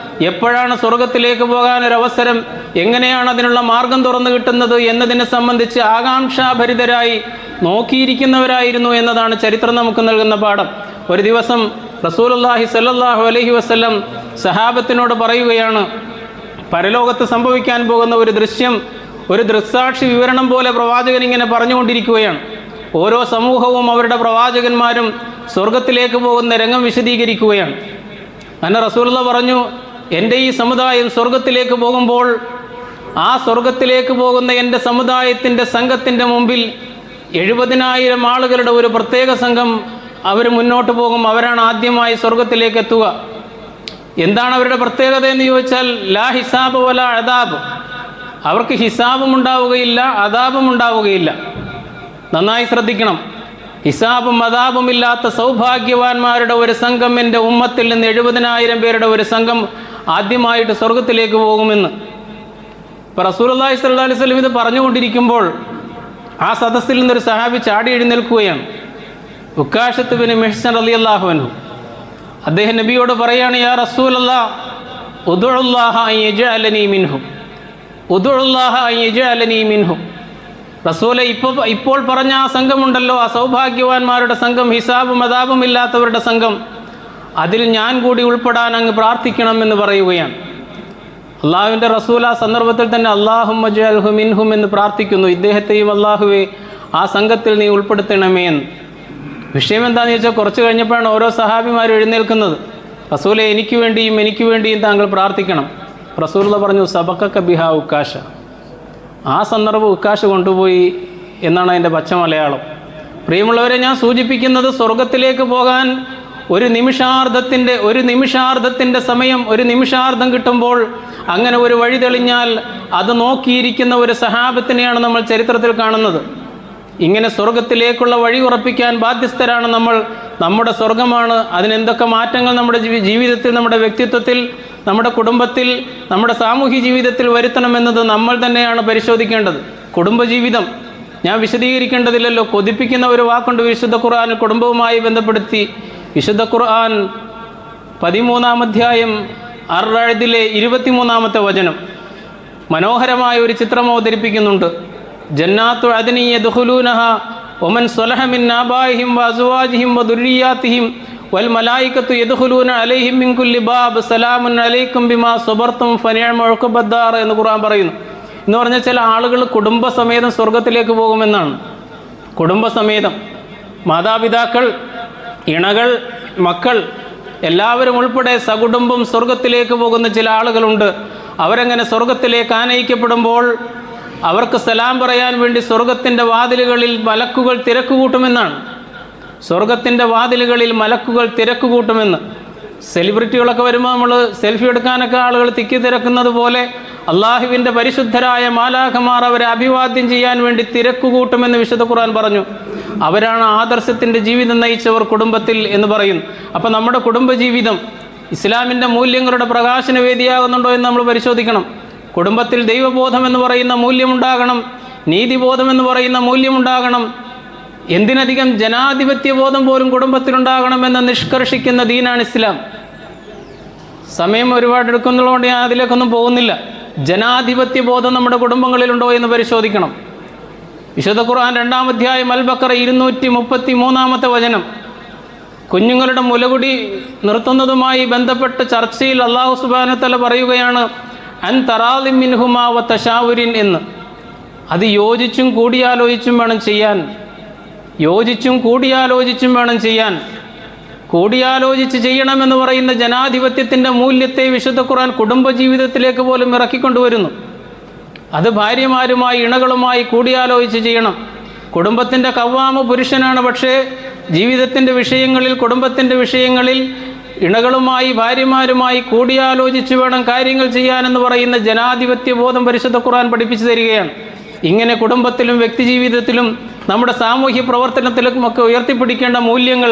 എപ്പോഴാണ് സ്വർഗത്തിലേക്ക് പോകാനൊരവസരം, എങ്ങനെയാണ് അതിനുള്ള മാർഗം തുറന്നു കിട്ടുന്നത് എന്നതിനെ സംബന്ധിച്ച് ആകാംക്ഷാഭരിതരായി നോക്കിയിരിക്കുന്നവരായിരുന്നു എന്നതാണ് ചരിത്രം നമുക്ക് നൽകുന്ന പാഠം. ഒരു ദിവസം റസൂലുള്ളാഹി സ്വല്ലല്ലാഹു അലൈഹി വസല്ലം സഹാബത്തിനോട് പറയുകയാണ്, പരലോകത്ത് സംഭവിക്കാൻ പോകുന്ന ഒരു ദൃശ്യം, ഒരു ദൃക്സാക്ഷി വിവരണം പോലെ പ്രവാചകൻ ഇങ്ങനെ പറഞ്ഞുകൊണ്ടിരിക്കുകയാണ്. ഓരോ സമൂഹവും അവരുടെ പ്രവാചകന്മാരും സ്വർഗത്തിലേക്ക് പോകുന്ന രംഗം വിശദീകരിക്കുകയാണ്. അങ്ങനെ റസൂലുള്ളാഹി പറഞ്ഞു, എൻ്റെ ഈ സമുദായം സ്വർഗത്തിലേക്ക് പോകുമ്പോൾ ആ സ്വർഗത്തിലേക്ക് പോകുന്ന എൻ്റെ സമുദായത്തിൻ്റെ സംഘത്തിൻ്റെ മുമ്പിൽ 70,000 ആളുകളുടെ ഒരു പ്രത്യേക സംഘം അവർ മുന്നോട്ട് പോകും. അവരാണ് ആദ്യമായി സ്വർഗത്തിലേക്ക് എത്തുക. എന്താണ് അവരുടെ പ്രത്യേകത എന്ന് ചോദിച്ചാൽ, ലാ ഹിസാബ് വല അദാബ്, അവർക്ക് ഹിസാബും ഉണ്ടാവുകയില്ല, അദാബും ഉണ്ടാവുകയില്ല. നന്നായി ശ്രദ്ധിക്കണം. ഹിസാബും അദാബും ഇല്ലാത്ത സൗഭാഗ്യവാന്മാരുടെ ഒരു സംഘം എൻ്റെ ഉമ്മത്തിൽ നിന്ന് 70,000 പേരുടെ ഒരു സംഘം ആദ്യമായിട്ട് സ്വർഗത്തിലേക്ക് പോകുമെന്ന്. ഇപ്പോൾ റസൂലുള്ളാഹി സ്വല്ലല്ലാഹു അലൈഹി വസല്ലം ഇത് പറഞ്ഞുകൊണ്ടിരിക്കുമ്പോൾ ആ സദസ്സിൽ നിന്നൊരു സഹാബി ചാടി എഴുന്നേൽക്കുകയാണ്. ഉക്കാശത്ത് ബിൻ മിഹ്സൻ റളിയല്ലാഹു അൻഹു. അദ്ദേഹം നബിയോട് പറയാണ്, യാ റസൂലല്ലാഹ് ഉദ്ഉല്ലാഹ അൻ യജ്അലനി മിൻഹും, ഉദ്ഉല്ലാഹ അൻ യജ്അലനി മിൻഹും. റസൂലെ, ഇപ്പോൾ പറഞ്ഞ ആ സംഘമുണ്ടല്ലോ, ആ സൗഭാഗ്യവാന്മാരുടെ സംഘം, ഹിസാബും അദാബും ഇല്ലാത്തവരുടെ സംഘം, അതിൽ ഞാൻ കൂടി ഉൾപ്പെടാൻ അങ്ങ് പ്രാർത്ഥിക്കണമെന്ന് പറയുകയാണ്. അള്ളാഹുവിൻ്റെ റസൂൽ ആ സന്ദർഭത്തിൽ തന്നെ അല്ലാഹുമ്മ ജഅൽഹു മിൻഹും എന്ന് പ്രാർത്ഥിക്കുന്നു. ഇദ്ദേഹത്തെയും അള്ളാഹുവെ ആ സംഘത്തിൽ നീ ഉൾപ്പെടുത്തണമേ എന്ന്. വിഷയം എന്താണെന്ന് ചോദിച്ചാൽ, കുറച്ച് കഴിഞ്ഞപ്പോഴാണ് ഓരോ സഹാബിമാരും എഴുന്നേൽക്കുന്നത്. റസൂലെ, എനിക്ക് വേണ്ടിയും താങ്കൾ പ്രാർത്ഥിക്കണം. റസൂലുള്ളാഹി പറഞ്ഞു, സബഖക ബിഹാ ഉക്കാശ. ആ സന്ദർഭം ഉക്കാശ കൊണ്ടുപോയി എന്നാണ് അതിൻ്റെ പച്ച മലയാളം. പ്രിയമുള്ളവരെ, ഞാൻ സൂചിപ്പിക്കുന്നത്, സ്വർഗത്തിലേക്ക് പോകാൻ ഒരു നിമിഷാർദ്ധത്തിൻ്റെ സമയം, ഒരു നിമിഷാർദ്ധം കിട്ടുമ്പോൾ അങ്ങനെ ഒരു വഴി തെളിഞ്ഞാൽ അത് നോക്കിയിരിക്കുന്ന ഒരു സഹാബത്തിനെയാണ് നമ്മൾ ചരിത്രത്തിൽ കാണുന്നത്. ഇങ്ങനെ സ്വർഗത്തിലേക്കുള്ള വഴി ഉറപ്പിക്കാൻ ബാധ്യസ്ഥരാണ് നമ്മൾ. നമ്മുടെ സ്വർഗമാണ്. അതിനെന്തൊക്കെ മാറ്റങ്ങൾ നമ്മുടെ ജീവിതത്തിൽ, നമ്മുടെ വ്യക്തിത്വത്തിൽ, നമ്മുടെ കുടുംബത്തിൽ, നമ്മുടെ സാമൂഹ്യ ജീവിതത്തിൽ വരുത്തണമെന്നത് നമ്മൾ തന്നെയാണ് പരിശോധിക്കേണ്ടത്. കുടുംബജീവിതം ഞാൻ വിശദീകരിക്കേണ്ടതില്ലല്ലോ. കൊതിപ്പിക്കുന്ന ഒരു വാക്കുണ്ട് വിശുദ്ധ ഖുർആനിൽ കുടുംബവുമായി ബന്ധപ്പെടുത്തി. വിശുദ്ധ ഖുർആൻ 13-ാം അധ്യായം അർ-റഅദിലെ 23-ാമത്തെ വചനം മനോഹരമായ ഒരു ചിത്രം അവതരിപ്പിക്കുന്നുണ്ട്. ജന്നാത്തു അദ്നി യദ്ഖുലൂനഹ വമൻ സ്വലഹ മിൻ ആബാഇഹിം വഅസ്വാജിഹിം വദുർരിയാതിഹിം വൽ മലായികത്തു യദ്ഖുലൂന അലൈഹിം മിൻ കുല്ലി ബാബ് സലാമുൻ അലൈക്കും ബിമാ സബർതും ഫനിഅമ ഉഖബദ്ദാർ എന്ന് ഖുർആൻ പറയുന്നു. എന്ന് പറഞ്ഞാൽ ചില ആളുകൾ കുടുംബസമേതം സ്വർഗത്തിലേക്ക് പോകുമെന്നാണ്. കുടുംബസമേതം, മാതാപിതാക്കൾ, ഇണകൾ, മക്കൾ എല്ലാവരും ഉൾപ്പെടെ സകുടുംബം സ്വർഗത്തിലേക്ക് പോകുന്ന ചില ആളുകളുണ്ട്. അവരങ്ങനെ സ്വർഗത്തിലേക്ക് ആനയിക്കപ്പെടുമ്പോൾ അവർക്ക് സലാം പറയാൻ വേണ്ടി സ്വർഗത്തിൻ്റെ വാതിലുകളിൽ മലക്കുകൾ തിരക്കുകൂട്ടുമെന്നാണ്. സ്വർഗത്തിൻ്റെ വാതിലുകളിൽ മലക്കുകൾ തിരക്കുകൂട്ടുമെന്ന്. സെലിബ്രിറ്റികളൊക്കെ വരുമ്പോൾ നമ്മൾ സെൽഫി എടുക്കാനൊക്കെ ആളുകൾ തിക്കി തിരക്കുന്നത് പോലെ അള്ളാഹുവിൻ്റെ പരിശുദ്ധരായ മാലാഖമാർ അവരെ അഭിവാദ്യം ചെയ്യാൻ വേണ്ടി തിരക്കുകൂട്ടുമെന്ന് വിശുദ്ധ ഖുർആൻ പറഞ്ഞു. അവരാണ് ആദർശത്തിൻ്റെ ജീവിതം നയിച്ചവർ കുടുംബത്തിൽ എന്ന് പറയുന്നു. അപ്പോൾ നമ്മുടെ കുടുംബജീവിതം ഇസ്ലാമിൻ്റെ മൂല്യങ്ങളുടെ പ്രകാശനവേദിയാകുന്നുണ്ടോ എന്ന് നമ്മൾ പരിശോധിക്കണം. കുടുംബത്തിൽ ദൈവബോധം എന്ന് പറയുന്ന മൂല്യമുണ്ടാകണം, നീതിബോധം എന്ന് പറയുന്ന മൂല്യമുണ്ടാകണം. എന്തിനധികം ജനാധിപത്യബോധം പോലും കുടുംബത്തിലുണ്ടാകണമെന്ന് നിഷ്കർഷിക്കുന്ന ദീനാണ് ഇസ്ലാം. സമയം ഒരുപാട് എടുക്കുന്നതുകൊണ്ട് ഞാൻ അതിലേക്കൊന്നും പോകുന്നില്ല. ജനാധിപത്യബോധം നമ്മുടെ കുടുംബങ്ങളിലുണ്ടോ എന്ന് പരിശോധിക്കണം. വിശുദ്ധ ഖുർആൻ 2-ാം അധ്യായം അൽ-ബഖറ 233-ാമത്തെ വചനം കുഞ്ഞുങ്ങളുടെ മുലകുടി നിർത്തുന്നതുമായി ബന്ധപ്പെട്ട ചർച്ചയിൽ അല്ലാഹു സുബ്ഹാനഹു വ തആല പറയുകയാണ്, അൻ തറാദിൻ മിൻഹുമാ വ തശാവുരിൻ എന്ന്. അത് യോജിച്ചും കൂടിയാലോചിച്ചും വേണം ചെയ്യാൻ. യോജിച്ചും കൂടിയാലോചിച്ചും വേണം ചെയ്യാൻ. കൂടിയാലോചിച്ച് ചെയ്യണമെന്ന് പറയുന്ന ജനാധിപത്യത്തിൻ്റെ മൂല്യത്തെ വിശുദ്ധ ഖുർആൻ കുടുംബജീവിതത്തിലേക്ക് പോലും ഇറക്കിക്കൊണ്ടുവരുന്നു. അത് ഭാര്യമാരുമായി, ഇണകളുമായി കൂടിയാലോചിച്ച് ചെയ്യണം. കുടുംബത്തിൻ്റെ കവ്വാമ പുരുഷനാണ്. പക്ഷേ ജീവിതത്തിൻ്റെ വിഷയങ്ങളിൽ, കുടുംബത്തിൻ്റെ വിഷയങ്ങളിൽ ഇണകളുമായി, ഭാര്യമാരുമായി കൂടിയാലോചിച്ച് വേണം കാര്യങ്ങൾ ചെയ്യാനെന്ന് പറയുന്ന ജനാധിപത്യ ബോധം പരിശുദ്ധ ഖുർആൻ പഠിപ്പിച്ചു തരികയാണ്. ഇങ്ങനെ കുടുംബത്തിലും വ്യക്തിജീവിതത്തിലും നമ്മുടെ സാമൂഹ്യ പ്രവർത്തനത്തിലുമൊക്കെ ഉയർത്തിപ്പിടിക്കേണ്ട മൂല്യങ്ങൾ,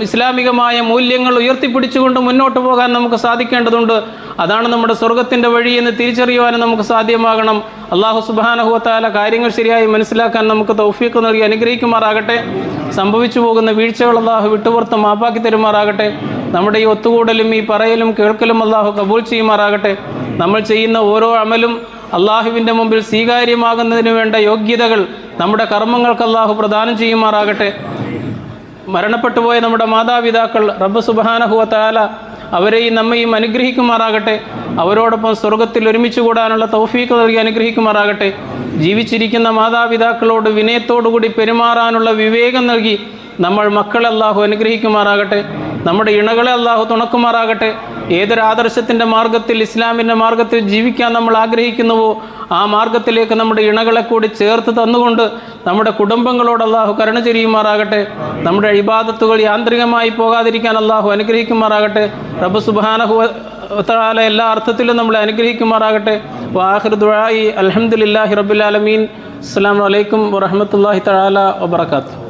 ഇസ്ലാമികമായ മൂല്യങ്ങൾ ഉയർത്തിപ്പിടിച്ചുകൊണ്ട് മുന്നോട്ട് പോകാൻ നമുക്ക് സാധിക്കേണ്ടതുണ്ട്. അതാണ് നമ്മുടെ സ്വർഗത്തിൻ്റെ വഴി എന്ന് തിരിച്ചറിയുവാനും നമുക്ക് സാധ്യമാകണം. അല്ലാഹു സുബ്ഹാനഹു വ തആല കാര്യങ്ങൾ ശരിയായി മനസ്സിലാക്കാൻ നമുക്ക് തൗഫീഖ് നൽകി അനുഗ്രഹിക്കുമാറാകട്ടെ. സംഭവിച്ചു പോകുന്ന വീഴ്ചകൾ അല്ലാഹു വിട്ടുപുറത്ത് മാപ്പാക്കി തരുമാറാകട്ടെ. നമ്മുടെ ഈ ഒത്തുകൂടലും ഈ പറയലും കേൾക്കലും അല്ലാഹു കബൂൽ ചെയ്യുമാറാകട്ടെ. നമ്മൾ ചെയ്യുന്ന ഓരോ അമലും അള്ളാഹുവിൻ്റെ മുമ്പിൽ സ്വീകാര്യമാകുന്നതിന് വേണ്ട യോഗ്യതകൾ നമ്മുടെ കർമ്മങ്ങൾക്ക് അല്ലാഹു പ്രദാനം ചെയ്യുമാറാകട്ടെ. മരണപ്പെട്ടുപോയ നമ്മുടെ മാതാപിതാക്കൾ റബ്ബ് സുബ്ഹാനഹു വ തആല അവരെയും നമ്മയും അനുഗ്രഹിക്കുമാറാകട്ടെ. അവരോടൊപ്പം സ്വർഗത്തിൽ ഒരുമിച്ച് കൂടാനുള്ള തൗഫീഖ് നൽകി അനുഗ്രഹിക്കുമാറാകട്ടെ. ജീവിച്ചിരിക്കുന്ന മാതാപിതാക്കളോട് വിനയത്തോടുകൂടി പെരുമാറാനുള്ള വിവേകം നൽകി നമ്മൾ മക്കളെ അല്ലാഹു അനുഗ്രഹിക്കുമാറാകട്ടെ. നമ്മുടെ ഇണകളെ അല്ലാഹു തുണക്കുമാറാകട്ടെ. ഏതൊരു ആദർശത്തിൻ്റെ മാർഗത്തിൽ, ഇസ്ലാമിൻ്റെ മാർഗത്തിൽ ജീവിക്കാൻ നമ്മൾ ആഗ്രഹിക്കുന്നുവോ ആ മാർഗത്തിലേക്ക് നമ്മുടെ ഇണകളെ കൂടി ചേർത്ത് തന്നുകൊണ്ട് നമ്മുടെ കുടുംബങ്ങളോട് അല്ലാഹു കരുണ ചൊരിയുമാറാകട്ടെ. നമ്മുടെ ഇബാദത്തുകൾ യാന്ത്രികമായി പോകാതിരിക്കാൻ അല്ലാഹു അനുഗ്രഹിക്കുമാറാകട്ടെ. റബ്ബ് സുബ്ഹാനഹു വ തആല എല്ലാ അർത്ഥത്തിലും നമ്മളെ അനുഗ്രഹിക്കുമാറാകട്ടെ. വആഖിറു ദുആഇ അൽഹംദുലില്ലാഹി റബ്ബിൽ ആലമീൻ. അസ്സലാമു അലൈക്കും വറഹ്മത്തുള്ളാഹി തആല വബറകാതുഹു.